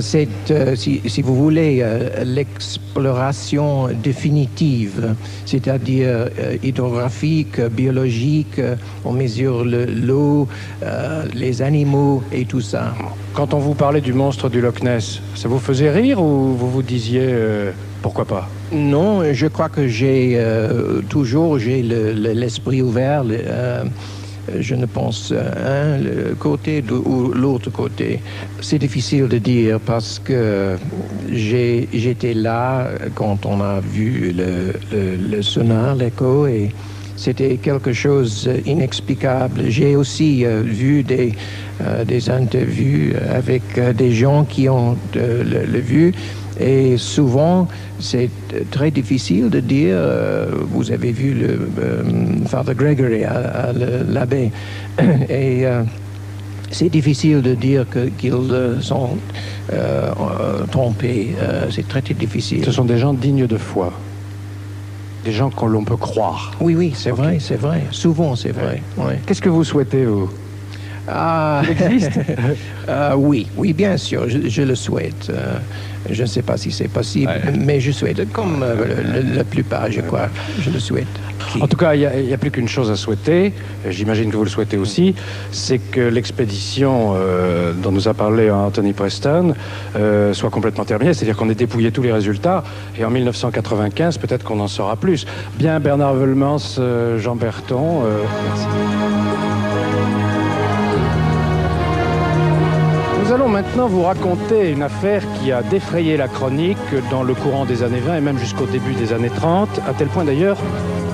C'est, si vous voulez, l'exploration définitive, c'est-à-dire hydrographique, biologique, on mesure l'eau, les animaux et tout ça. Quand on vous parlait du monstre du Loch Ness, ça vous faisait rire ou vous vous disiez pourquoi pas? Non, je crois que j'ai l'esprit ouvert. Je ne pense le côté ou l'autre côté. C'est difficile de dire parce que j'étais là quand on a vu le sonar, l'écho, et c'était quelque chose d'inexplicable. J'ai aussi vu des interviews avec des gens qui ont le vu. Et souvent, c'est très difficile de dire, vous avez vu le Father Gregory à l'abbé, et c'est difficile de dire qu'ils sont trompés. C'est très difficile. Ce sont des gens dignes de foi. Des gens que l'on peut croire. Oui, c'est vrai, c'est vrai. Souvent, c'est vrai. Ouais. Qu'est-ce que vous souhaitez, vous? Il existe? Oui, bien sûr, je le souhaite. Je ne sais pas si c'est possible, mais je souhaite, comme la plupart, je crois, je le souhaite. En tout cas, il n'y a plus qu'une chose à souhaiter, j'imagine que vous le souhaitez aussi, c'est que l'expédition dont nous a parlé Anthony Preston soit complètement terminée, c'est-à-dire qu'on ait dépouillé tous les résultats, et en 1995, peut-être qu'on en saura plus. Bien, Bernard Weulemans, Jean Berton, merci. Nous allons maintenant vous raconter une affaire qui a défrayé la chronique dans le courant des années 20 et même jusqu'au début des années 30, à tel point d'ailleurs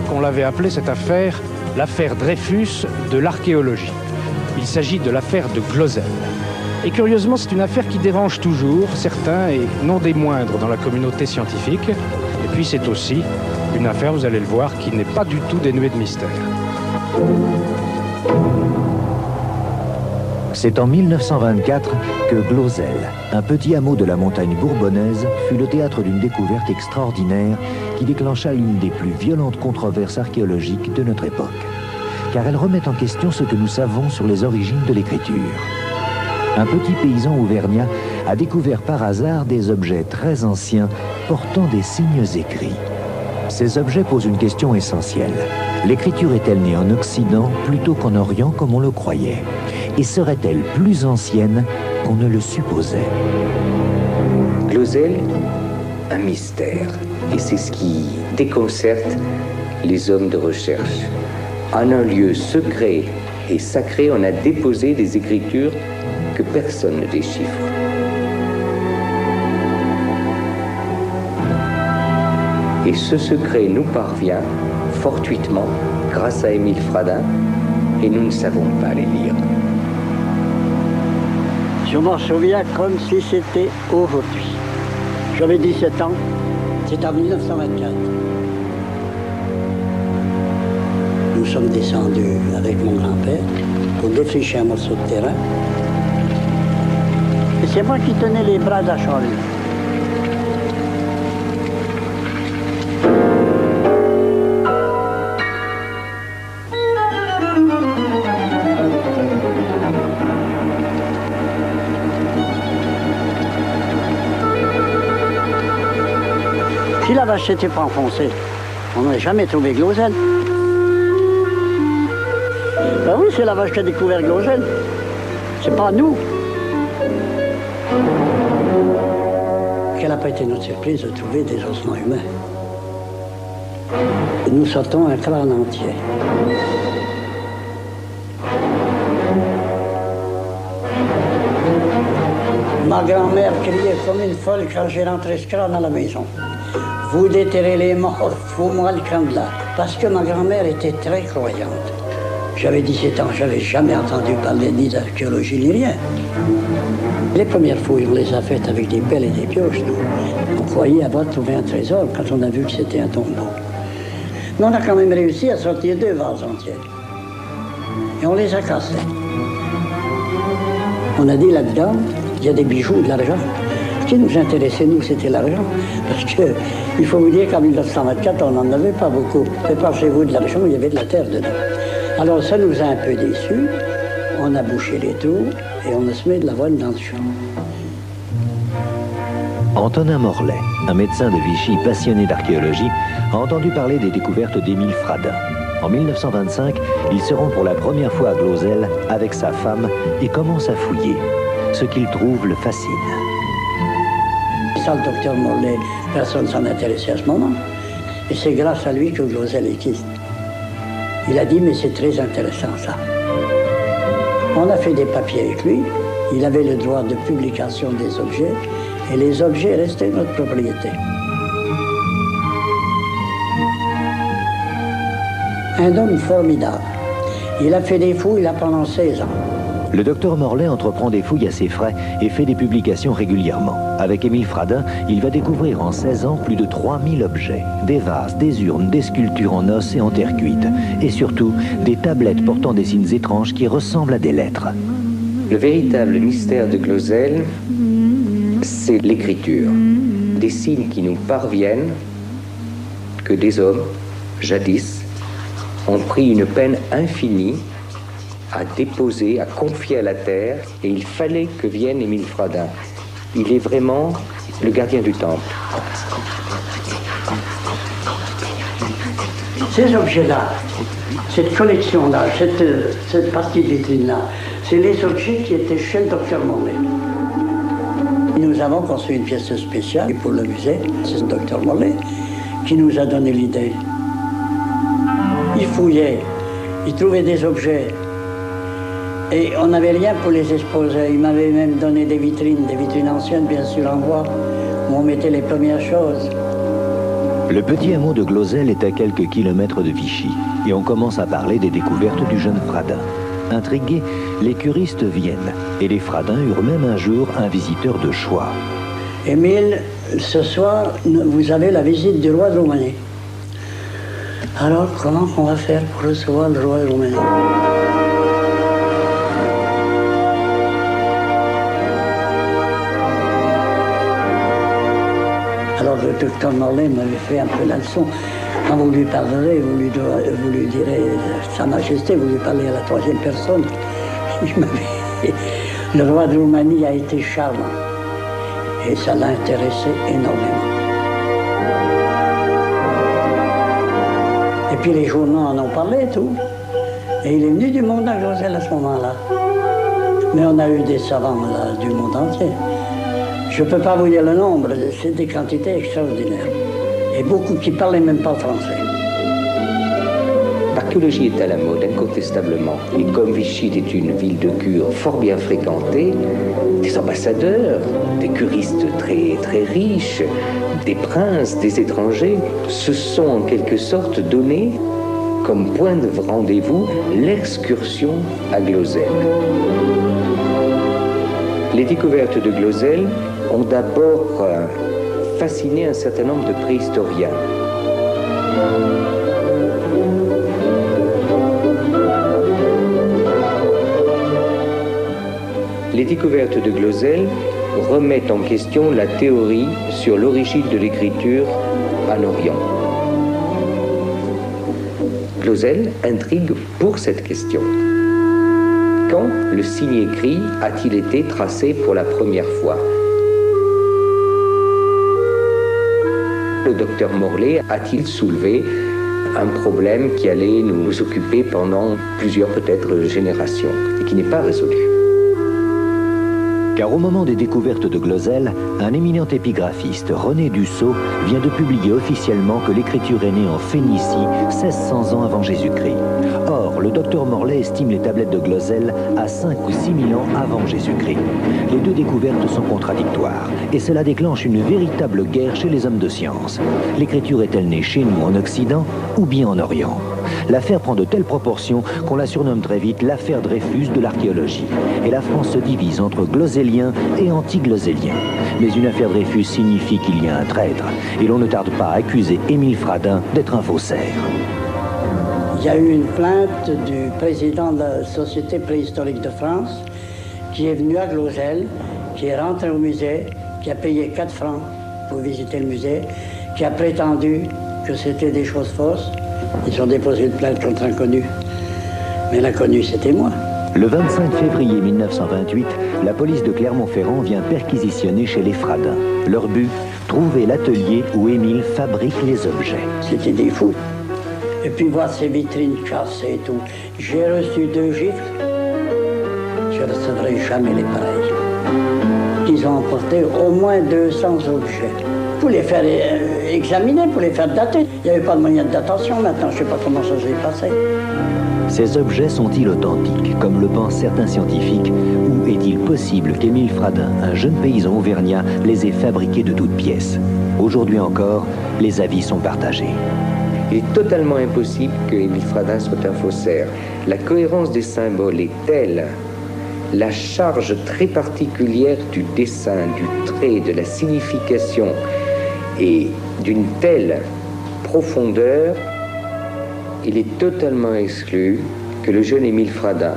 qu'on l'avait appelée cette affaire l'affaire Dreyfus de l'archéologie. Il s'agit de l'affaire de Glozell. Et curieusement, c'est une affaire qui dérange toujours certains et non des moindres dans la communauté scientifique. Et puis c'est aussi une affaire, vous allez le voir, qui n'est pas du tout dénuée de mystère. C'est en 1924 que Glozell, un petit hameau de la montagne bourbonnaise, fut le théâtre d'une découverte extraordinaire qui déclencha l'une des plus violentes controverses archéologiques de notre époque. Car elle remet en question ce que nous savons sur les origines de l'écriture. Un petit paysan auvergnat a découvert par hasard des objets très anciens portant des signes écrits. Ces objets posent une question essentielle. L'écriture est-elle née en Occident plutôt qu'en Orient comme on le croyait ? Et serait-elle plus ancienne qu'on ne le supposait? Glozell, un mystère. Et c'est ce qui déconcerte les hommes de recherche. En un lieu secret et sacré, on a déposé des écritures que personne ne déchiffre. Et ce secret nous parvient fortuitement grâce à Émile Fradin, et nous ne savons pas les lire. Je m'en souviens comme si c'était aujourd'hui. J'avais 17 ans, c'était en 1924. Nous sommes descendus avec mon grand-père pour défricher un morceau de terrain. Et c'est moi qui tenais les bras d'Achol. la vache s'était pas enfoncée, on n'a jamais trouvé Glosel. Ben oui, c'est la vache qui a découvert Glosel. C'est pas nous. Quelle n'a pas été notre surprise de trouver des ossements humains. Nous sortons un crâne entier. Ma grand-mère criait comme une folle quand j'ai rentré ce crâne à la maison. Vous déterrez les morts, faut-moi le crâne là. Parce que ma grand-mère était très croyante. J'avais 17 ans, j'avais jamais entendu parler ni d'archéologie ni rien. Les premières fouilles, on les a faites avec des pelles et des pioches, nous. On croyait avoir trouvé un trésor quand on a vu que c'était un tombeau. Mais on a quand même réussi à sortir 2 vases entiers. Et on les a cassés. On a dit là-dedans, il y a des bijoux, de l'argent. Ce qui nous intéressait, nous, c'était l'argent. Parce que, il faut vous dire qu'en 1924, on n'en avait pas beaucoup. Mais pensez-vous, de l'argent, il y avait de la terre dedans. Alors ça nous a un peu déçus. On a bouché les trous et on a semé de l'avoine dans le champ. Antonin Morlet, un médecin de Vichy passionné d'archéologie, a entendu parler des découvertes d'Émile Fradin. En 1925, il se rend pour la première fois à Glosel avec sa femme et commence à fouiller. Ce qu'il trouve le fascine. Sans le docteur Morlet, personne ne s'en intéressait à ce moment. Et c'est grâce à lui que Glosel existe. Il a dit, mais c'est très intéressant ça. On a fait des papiers avec lui. Il avait le droit de publication des objets. Et les objets restaient notre propriété. Un homme formidable. Il a fait des fouilles là pendant 16 ans. Le docteur Morlet entreprend des fouilles à ses frais et fait des publications régulièrement. Avec Émile Fradin, il va découvrir en 16 ans plus de 3000 objets. Des vases, des urnes, des sculptures en os et en terre cuite. Et surtout, des tablettes portant des signes étranges qui ressemblent à des lettres. Le véritable mystère de Glosel, c'est l'écriture. Des signes qui nous parviennent que des hommes, jadis, ont pris une peine infinie à déposer, à confier à la terre, et il fallait que vienne Émile Fradin. Il est vraiment le gardien du temple. Ces objets-là, cette collection-là, cette partie de vitrine-là, c'est les objets qui étaient chez le docteur Morlet. Nous avons construit une pièce spéciale pour le musée. C'est le docteur Morlet qui nous a donné l'idée. Il fouillait, il trouvait des objets. Et on n'avait rien pour les exposer. Il m'avait même donné des vitrines anciennes, bien sûr, en bois, où on mettait les premières choses. Le petit hameau de Glosel est à quelques kilomètres de Vichy, et on commence à parler des découvertes du jeune Fradin. Intrigués, les curistes viennent, et les Fradins eurent même un jour un visiteur de choix. Émile, ce soir, vous avez la visite du roi de Roumanie. Alors, comment on va faire pour recevoir le roi de Roumanie? Alors, le docteur Morlet m'avait fait un peu la leçon. Quand vous lui parlerez, vous lui direz Sa Majesté, vous lui parlez à la 3e personne. Le roi de Roumanie a été charmant. Et ça l'a intéressé énormément. Et puis les journaux en ont parlé et tout. Et il est venu du monde à Glosel à ce moment-là. Mais on a eu des savants là, du monde entier. Je ne peux pas vous dire le nombre, c'est des quantités extraordinaires. Et beaucoup qui ne parlaient même pas français. L'archéologie est à la mode, incontestablement. Et comme Vichy est une ville de cure fort bien fréquentée, des ambassadeurs, des curistes très, très riches, des princes, des étrangers, se sont en quelque sorte donné comme point de rendez-vous l'excursion à Glosel. Les découvertes de Glosel ont d'abord fasciné un certain nombre de préhistoriens. Les découvertes de Glosel remettent en question la théorie sur l'origine de l'écriture en Orient. Glosel intrigue pour cette question. Quand le signe écrit a-t-il été tracé pour la première fois? Le docteur Morlet a-t-il soulevé un problème qui allait nous occuper pendant plusieurs peut-être générations et qui n'est pas résolu. Car au moment des découvertes de Glozell, un éminent épigraphiste, René Dussault, vient de publier officiellement que l'écriture est née en Phénicie 1600 ans avant Jésus-Christ. Or, le docteur Morlet estime les tablettes de Glozell à 5 ou 6 000 ans avant Jésus-Christ. Les deux découvertes sont contradictoires, et cela déclenche une véritable guerre chez les hommes de science. L'écriture est-elle née chez nous en Occident ou bien en Orient? L'affaire prend de telles proportions qu'on la surnomme très vite l'affaire Dreyfus de l'archéologie. Et la France se divise entre glozéliens et anti-glozéliens. Mais une affaire Dreyfus signifie qu'il y a un traître, et l'on ne tarde pas à accuser Émile Fradin d'être un faussaire. Il y a eu une plainte du président de la Société préhistorique de France qui est venu à Glozell, qui est rentré au musée, qui a payé 4 francs pour visiter le musée, qui a prétendu que c'était des choses fausses. Ils ont déposé une plainte contre l'inconnu. Mais l'inconnu, c'était moi. Le 25 février 1928, la police de Clermont-Ferrand vient perquisitionner chez les Fradin. Leur but, trouver l'atelier où Émile fabrique les objets. C'était des fous. Et puis voir ces vitrines cassées et tout. J'ai reçu 2 gifles. Je ne recevrai jamais les pareils. Ils ont emporté au moins 200 objets. Pour les faire examiner, pour les faire dater. Il n'y avait pas de moyen de datation maintenant, je ne sais pas comment ça s'est passé. Ces objets sont-ils authentiques, comme le pensent certains scientifiques, ou est-il possible qu'Émile Fradin, un jeune paysan auvergnat, les ait fabriqués de toutes pièces? Aujourd'hui encore, les avis sont partagés. Il est totalement impossible que Émile Fradin soit un faussaire. La cohérence des symboles est telle, la charge très particulière du dessin, du trait, de la signification et d'une telle profondeur, il est totalement exclu que le jeune Émile Fradin,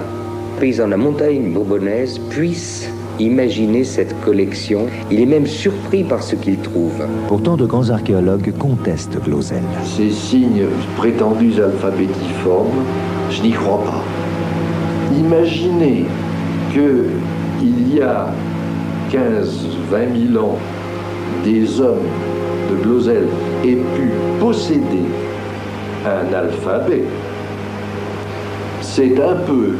paysan de la montagne bourbonnaise, puisse imaginer cette collection. Il est même surpris par ce qu'il trouve. Pourtant, de grands archéologues contestent Glozell. Ces signes prétendus alphabétiformes, je n'y crois pas. Imaginez qu'il y a 15-20 000 ans, des hommes de Glozell aient pu posséder un alphabet. C'est un peu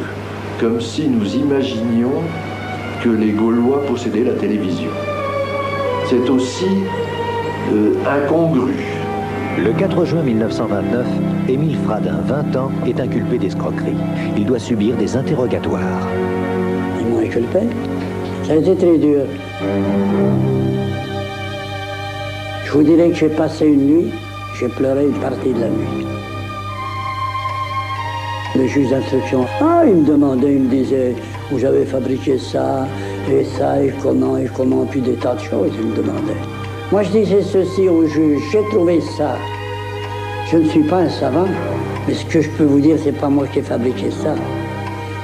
comme si nous imaginions que les Gaulois possédaient la télévision. C'est aussi incongru. Le 4 juin 1929, Émile Fradin, 20 ans, est inculpé d'escroquerie. Il doit subir des interrogatoires. Ils m'ont inculpé. Ça a été très dur. Je vous dirais que j'ai passé une nuit, j'ai pleuré une partie de la nuit. Le juge d'instruction, il me demandait, il me disait, vous avez fabriqué ça, et comment, puis des tas de choses, il me demandait. Moi, je disais ceci au juge, j'ai trouvé ça. Je ne suis pas un savant, mais ce que je peux vous dire, c'est pas moi qui ai fabriqué ça.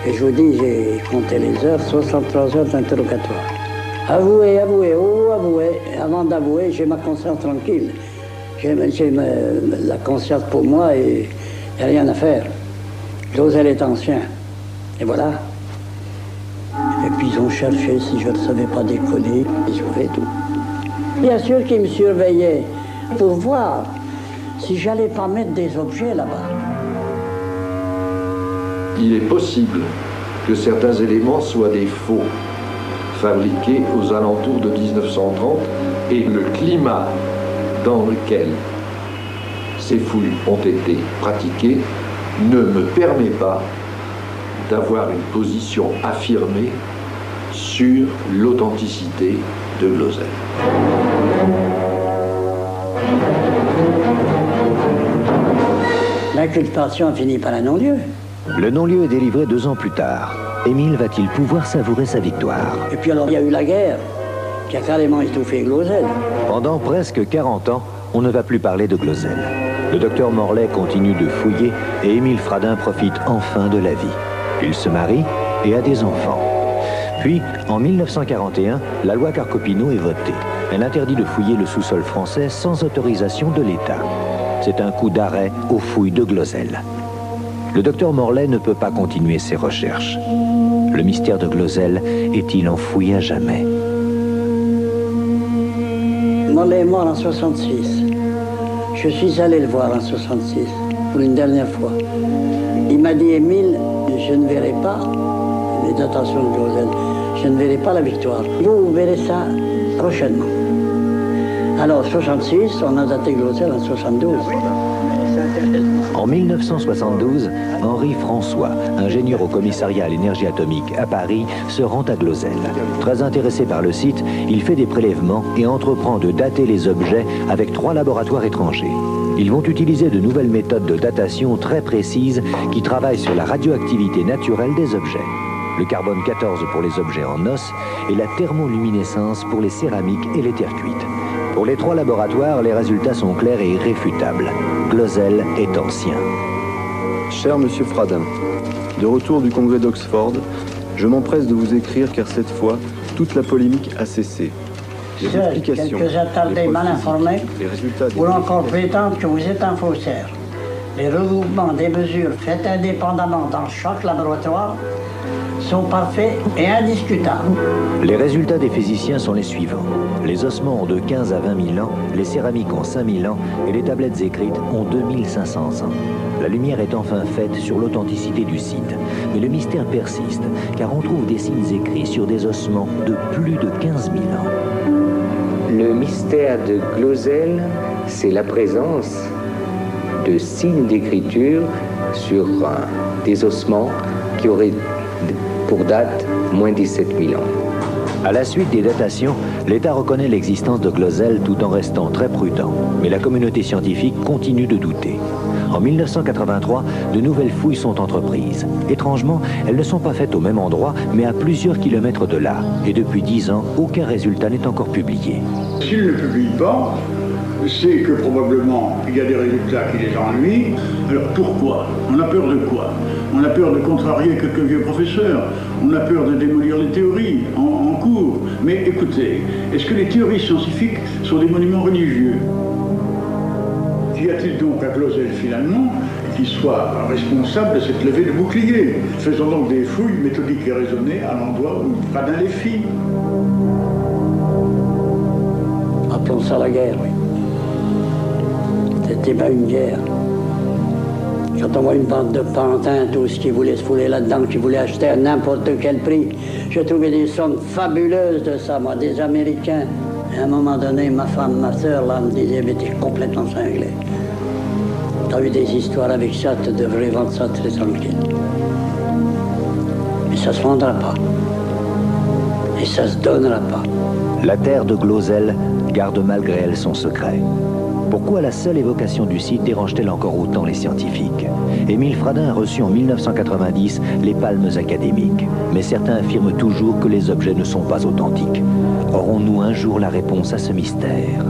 Et je vous dis, j'ai compté les heures, 63 heures d'interrogatoire. Avouez, avouez. Avant d'avouer, j'ai ma conscience tranquille. J'ai la conscience pour moi et il n'y a rien à faire. Glozell est ancien. Et voilà. Et puis ils ont cherché si je ne savais pas décoller. Ils ont fait tout. Bien sûr qu'ils me surveillaient pour voir si j'allais pas mettre des objets là-bas. Il est possible que certains éléments soient des faux, fabriqués aux alentours de 1930, et le climat dans lequel ces fouilles ont été pratiquées ne me permet pas d'avoir une position affirmée sur l'authenticité de Glozell. L'inculpation a fini par un non-lieu. Le non-lieu est délivré 2 ans plus tard. Émile va-t-il pouvoir savourer sa victoire? Et puis alors, il y a eu la guerre, qui a carrément étouffé Glozell. Pendant presque 40 ans, on ne va plus parler de Glozell. Le docteur Morlet continue de fouiller et Émile Fradin profite enfin de la vie. Il se marie et a des enfants. Puis, en 1941, la loi Carcopino est votée. Elle interdit de fouiller le sous-sol français sans autorisation de l'État. C'est un coup d'arrêt aux fouilles de Glozell. Le docteur Morlet ne peut pas continuer ses recherches. Le mystère de Glozell est-il enfoui à jamais? Morlet est mort en 66. Je suis allé le voir en 66, pour une dernière fois. Il m'a dit, Émile, je ne verrai pas les datations de Glosel, je ne verrai pas la victoire. Vous verrez ça prochainement. Alors, 66, on a daté Glosel en 72. En 1972, Henri François, ingénieur au commissariat à l'énergie atomique à Paris, se rend à Glosel. Très intéressé par le site, il fait des prélèvements et entreprend de dater les objets avec 3 laboratoires étrangers. Ils vont utiliser de nouvelles méthodes de datation très précises qui travaillent sur la radioactivité naturelle des objets. Le carbone 14 pour les objets en os et la thermoluminescence pour les céramiques et les terres cuites. Pour les 3 laboratoires, les résultats sont clairs et irréfutables. Glosel est ancien. Cher Monsieur Fradin, de retour du congrès d'Oxford, je m'empresse de vous écrire car cette fois, toute la polémique a cessé. Les explications, quelques attardés mal informés voulaient encore prétendre que vous êtes un faussaire. Les regroupements des mesures faites indépendamment dans chaque laboratoire sont parfaits et indiscutables. Les résultats des physiciens sont les suivants. Les ossements ont de 15 à 20 000 ans, les céramiques ont 5 000 ans et les tablettes écrites ont 2500 ans. La lumière est enfin faite sur l'authenticité du site. Mais le mystère persiste, car on trouve des signes écrits sur des ossements de plus de 15 000 ans. Le mystère de Glosel, c'est la présence de signes d'écriture sur des ossements qui auraient pour date moins 17 000 ans. À la suite des datations, l'État reconnaît l'existence de Glosel tout en restant très prudent. Mais la communauté scientifique continue de douter. En 1983, de nouvelles fouilles sont entreprises. Étrangement, elles ne sont pas faites au même endroit, mais à plusieurs kilomètres de là. Et depuis 10 ans, aucun résultat n'est encore publié. S'ils ne publient pas, c'est que probablement il y a des résultats qui les ennuient. Alors pourquoi? On a peur de quoi? On a peur de contrarier quelques vieux professeurs. On a peur de démolir les théories en cours. Mais écoutez, est-ce que les théories scientifiques sont des monuments religieux? Qu'y a-t-il donc à Glosel finalement qui soit responsable de cette levée de bouclier? Faisons donc des fouilles méthodiques et raisonnées à l'endroit où Fradin les fit. Appelons ça la guerre, oui. C'était pas une guerre. Quand on voit une bande de pantins, tous qui voulaient se fouler là-dedans, qui voulaient acheter à n'importe quel prix, je trouvais des sommes fabuleuses de ça, moi, des Américains. Et à un moment donné, ma femme, ma soeur, là, me disait, mais t'es complètement cinglé. T'as eu des histoires avec ça, tu devrais vendre ça très tranquille. Mais ça se vendra pas. Et ça se donnera pas. La terre de Glosel garde malgré elle son secret. Pourquoi la seule évocation du site dérange-t-elle encore autant les scientifiques? Émile Fradin a reçu en 1990 les palmes académiques, mais certains affirment toujours que les objets ne sont pas authentiques. Aurons-nous un jour la réponse à ce mystère?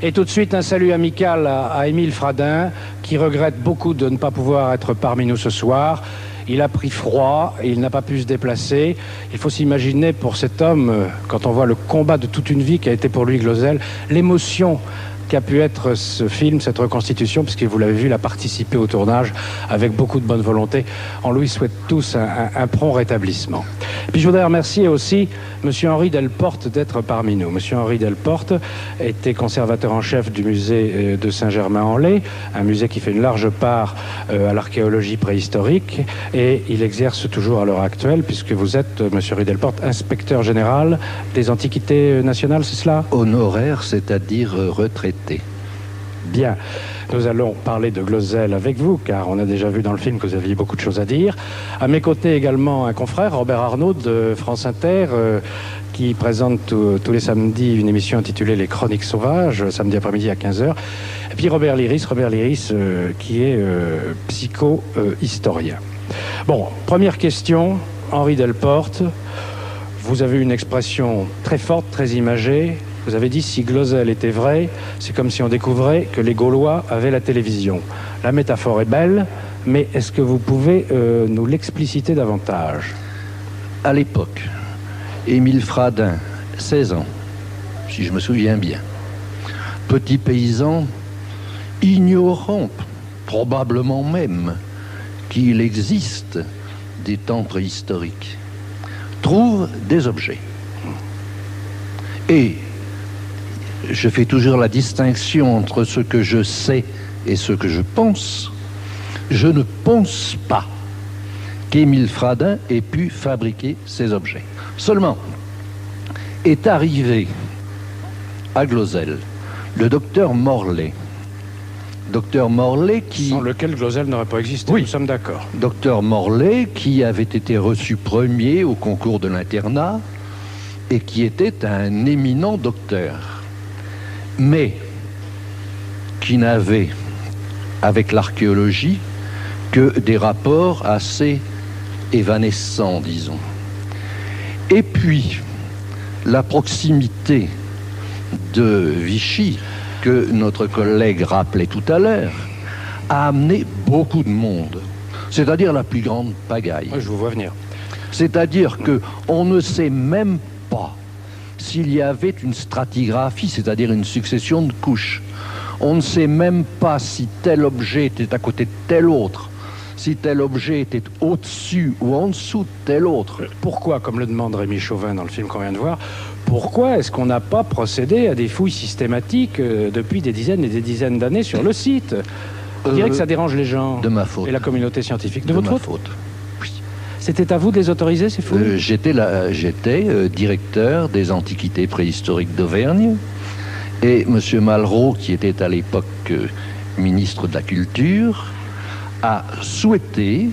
Et tout de suite, un salut amical à Émile Fradin, qui regrette beaucoup de ne pas pouvoir être parmi nous ce soir. Il a pris froid, et il n'a pas pu se déplacer. Il faut s'imaginer pour cet homme, quand on voit le combat de toute une vie qui a été pour lui Glosel, l'émotion qu'a pu être ce film, cette reconstitution, puisque vous l'avez vu, il a participé au tournage avec beaucoup de bonne volonté. On lui souhaite tous un prompt rétablissement. Et puis je voudrais remercier aussi M. Henri Delporte d'être parmi nous. M. Henri Delporte était conservateur en chef du musée de Saint-Germain-en-Laye, un musée qui fait une large part à l'archéologie préhistorique, et il exerce toujours à l'heure actuelle, puisque vous êtes, M. Henri Delporte, inspecteur général des antiquités nationales, c'est cela? Honoraire, c'est-à-dire retraité. Bien, nous allons parler de Glosel avec vous, car on a déjà vu dans le film que vous aviez beaucoup de choses à dire. À mes côtés également un confrère, Robert Arnaud de France Inter, qui présente tous les samedis une émission intitulée Les Chroniques Sauvages, samedi après-midi à 15h. Et puis Robert Liris qui est psycho-historien. Bon, première question, Henri Delporte. Vous avez une expression très forte, très imagée. Vous avez dit, si Glosel était vrai, c'est comme si on découvrait que les Gaulois avaient la télévision. La métaphore est belle, mais est-ce que vous pouvez nous l'expliciter davantage? À l'époque, Émile Fradin, 16 ans, si je me souviens bien. Petit paysan, ignorant probablement même qu'il existe des temps préhistoriques, trouve des objets. Et je fais toujours la distinction entre ce que je sais et ce que je pense. Je ne pense pas qu'Émile Fradin ait pu fabriquer ces objets. Seulement, est arrivé à Glozelle le docteur Morlet. Docteur Morlet qui... Sans lequel Glozelle n'aurait pas existé, oui. Nous sommes d'accord. Docteur Morlet qui avait été reçu premier au concours de l'internat et qui était un éminent docteur, mais qui n'avait avec l'archéologie que des rapports assez évanescents, disons. Et puis, la proximité de Vichy, que notre collègue rappelait tout à l'heure, a amené beaucoup de monde, c'est-à-dire la plus grande pagaille. Oui, je vous vois venir. C'est-à-dire qu'on ne sait même pas s'il y avait une stratigraphie, c'est-à-dire une succession de couches. On ne sait même pas si tel objet était à côté de tel autre, si tel objet était au-dessus ou en dessous de tel autre. Pourquoi, comme le demande Rémi Chauvin dans le film qu'on vient de voir, pourquoi est-ce qu'on n'a pas procédé à des fouilles systématiques depuis des dizaines et des dizaines d'années sur le site? Vous direz que ça dérange les gens. De ma faute. Et la communauté scientifique. De votre faute. Oui. C'était à vous de les autoriser, ces fouilles? J'étais directeur des antiquités préhistoriques d'Auvergne. Et M. Malraux, qui était à l'époque ministre de la Culture, a souhaité,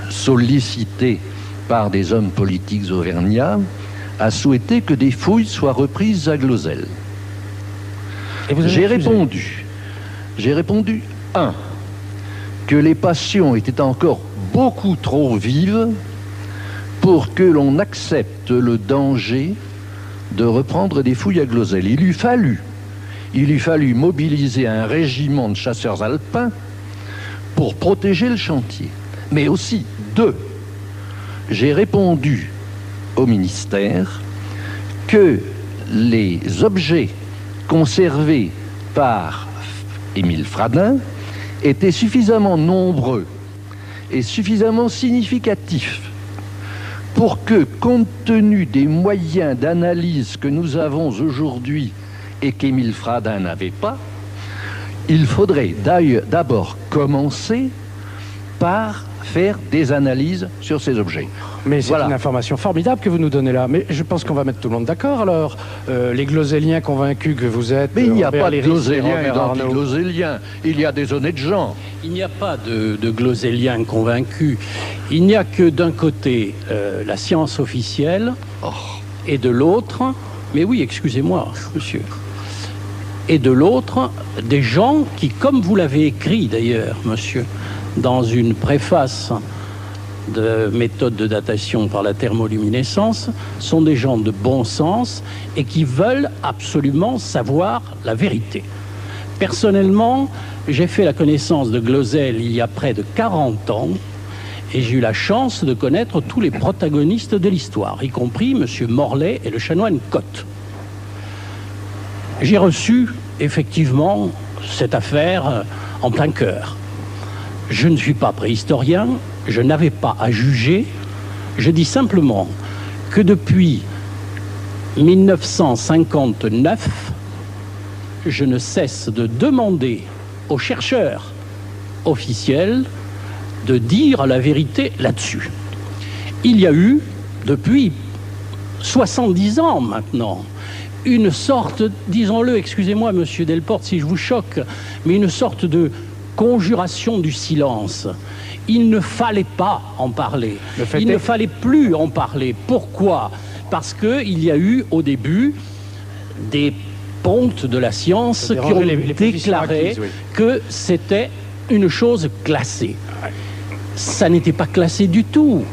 sollicité par des hommes politiques auvergnats, a souhaité que des fouilles soient reprises à Glozelle. J'ai répondu, un, que les passions étaient encore beaucoup trop vives pour que l'on accepte le danger de reprendre des fouilles à Glozelle. Il eût fallu mobiliser un régiment de chasseurs alpins pour protéger le chantier. Mais aussi, deux, j'ai répondu au ministère que les objets conservés par Émile Fradin étaient suffisamment nombreux et suffisamment significatifs pour que, compte tenu des moyens d'analyse que nous avons aujourd'hui et qu'Émile Fradin n'avait pas, il faudrait d'abord commencer par faire des analyses sur ces objets. Mais c'est une information formidable que vous nous donnez là. Mais je pense qu'on va mettre tout le monde d'accord, alors. Les glozéliens convaincus que vous êtes... Mais il n'y a pas de glozéliens et d'anti-glozéliens. Il y a des honnêtes gens. Il n'y a pas de glozéliens convaincus. Il n'y a que d'un côté la science officielle et de l'autre... Mais oui, excusez-moi, monsieur. Et de l'autre, des gens qui, comme vous l'avez écrit d'ailleurs, monsieur, dans une préface de méthode de datation par la thermoluminescence, sont des gens de bon sens et qui veulent absolument savoir la vérité. Personnellement, j'ai fait la connaissance de Glozelle il y a près de 40 ans et j'ai eu la chance de connaître tous les protagonistes de l'histoire, y compris M. Morlet et le chanoine Cotte. J'ai reçu effectivement cette affaire en plein cœur. Je ne suis pas préhistorien, je n'avais pas à juger, je dis simplement que depuis 1959, je ne cesse de demander aux chercheurs officiels de dire la vérité là-dessus. Il y a eu, depuis 70 ans maintenant, une sorte, disons-le, excusez-moi, monsieur Delporte, si je vous choque, mais une sorte de conjuration du silence. Il ne fallait pas en parler. Il ne fallait plus en parler. Pourquoi? Parce qu'il y a eu, au début, des pontes de la science qui ont déclaré que c'était une chose classée. Ça n'était pas classé du tout.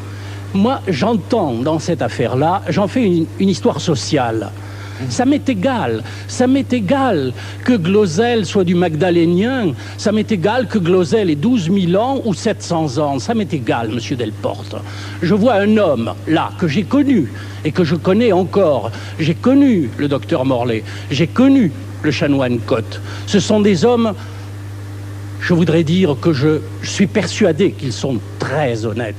Moi, j'entends dans cette affaire-là, j'en fais une histoire sociale. Ça m'est égal que Glozelle soit du Magdalénien, ça m'est égal que Glozelle ait 12 000 ans ou 700 ans, ça m'est égal, monsieur Delporte. Je vois un homme, là, que j'ai connu et que je connais encore. J'ai connu le docteur Morlet, j'ai connu le chanoine Cotte. Ce sont des hommes je voudrais dire que je suis persuadé qu'ils sont très honnêtes.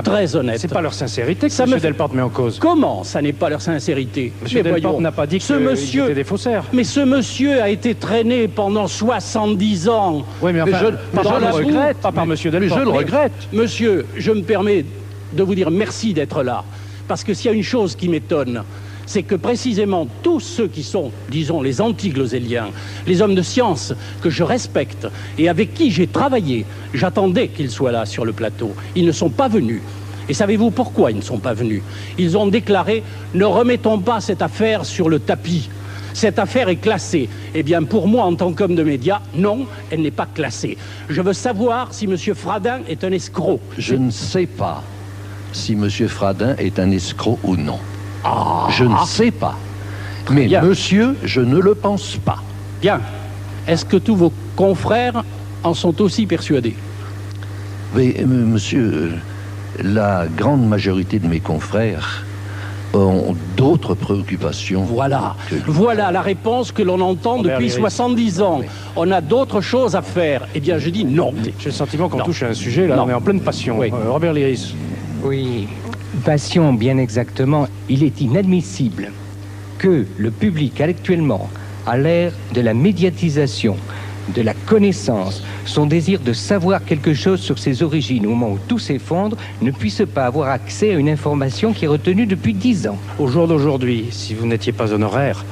Très honnête. C'est pas leur sincérité que M. Delporte met en cause. Comment ça n'est pas leur sincérité? M. Delporte n'a pas dit qu'ils étaient des faussaires. Mais ce monsieur a été traîné pendant 70 ans. Oui, mais enfin, je le regrette. Pas par M. Delporte. Mais je le regrette. Monsieur, je me permets de vous dire merci d'être là. Parce que s'il y a une chose qui m'étonne, c'est que précisément tous ceux qui sont, disons, les anti-gloséliens, les hommes de science que je respecte et avec qui j'ai travaillé, j'attendais qu'ils soient là sur le plateau. Ils ne sont pas venus. Et savez-vous pourquoi ils ne sont pas venus? Ils ont déclaré « Ne remettons pas cette affaire sur le tapis. Cette affaire est classée. » Eh bien, pour moi, en tant qu'homme de médias, non, elle n'est pas classée. Je veux savoir si M. Fradin est un escroc. Je ne sais pas si M. Fradin est un escroc ou non. Je ne sais pas. Mais bien. Monsieur, je ne le pense pas. Bien. Est-ce que tous vos confrères en sont aussi persuadés? Mais, monsieur, la grande majorité de mes confrères ont d'autres préoccupations. Voilà. Voilà la réponse que l'on entend depuis 70 ans. On a d'autres choses à faire. Eh bien, je dis non. J'ai le sentiment qu'on touche à un sujet, là, on est en pleine passion. Oui. Robert Liris. Oui. Passion, bien exactement. Il est inadmissible que le public actuellement, à l'ère de la médiatisation, de la connaissance, son désir de savoir quelque chose sur ses origines, au moment où tout s'effondre, ne puisse pas avoir accès à une information qui est retenue depuis 10 ans. Au jour d'aujourd'hui, si vous n'étiez pas honoraire,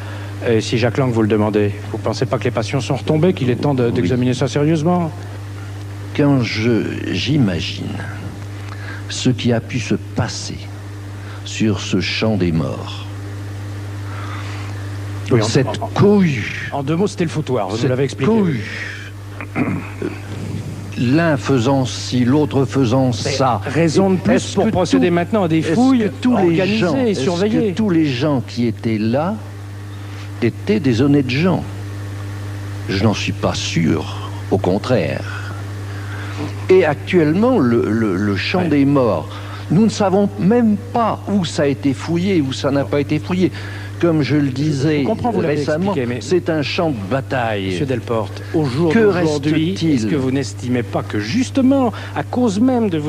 et si Jacques Lang vous le demandait, vous ne pensez pas que les passions sont retombées, qu'il est temps d'examiner ça sérieusement? Quand j'imagine ce qui a pu se passer sur ce champ des morts. Oui, cette cohue. En 2 mots, c'était le foutoir, vous l'avez expliqué. L'un faisant ci, l'autre faisant ça. Raison de plus pour procéder maintenant à des fouilles organisées et surveillées. Est-ce que tous les gens qui étaient là étaient des honnêtes gens? Je n'en suis pas sûr, au contraire. Et actuellement, le champ des morts, nous ne savons même pas où ça a été fouillé, où ça n'a pas été fouillé. Comme je le disais récemment, c'est un champ de bataille. Monsieur Delporte, au jour d'aujourd'hui, est-ce que vous n'estimez pas que justement, à cause même de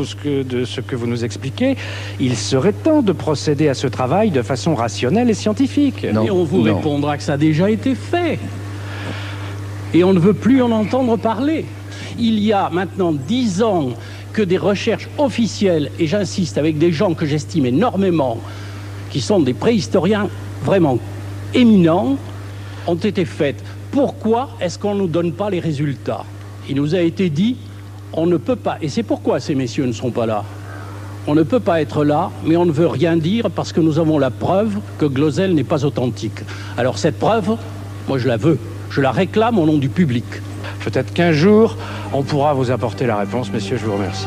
ce que vous nous expliquez, il serait temps de procéder à ce travail de façon rationnelle et scientifique? Non, et on vous répondra que ça a déjà été fait. Et on ne veut plus en entendre parler. Il y a maintenant 10 ans que des recherches officielles, et j'insiste avec des gens que j'estime énormément, qui sont des préhistoriens vraiment éminents, ont été faites. Pourquoi est-ce qu'on ne nous donne pas les résultats? Il nous a été dit, on ne peut pas, et c'est pourquoi ces messieurs ne sont pas là. On ne peut pas être là, mais on ne veut rien dire parce que nous avons la preuve que Glosel n'est pas authentique. Alors cette preuve, moi je la veux, je la réclame au nom du public. Peut-être qu'un jour, on pourra vous apporter la réponse. Messieurs, je vous remercie.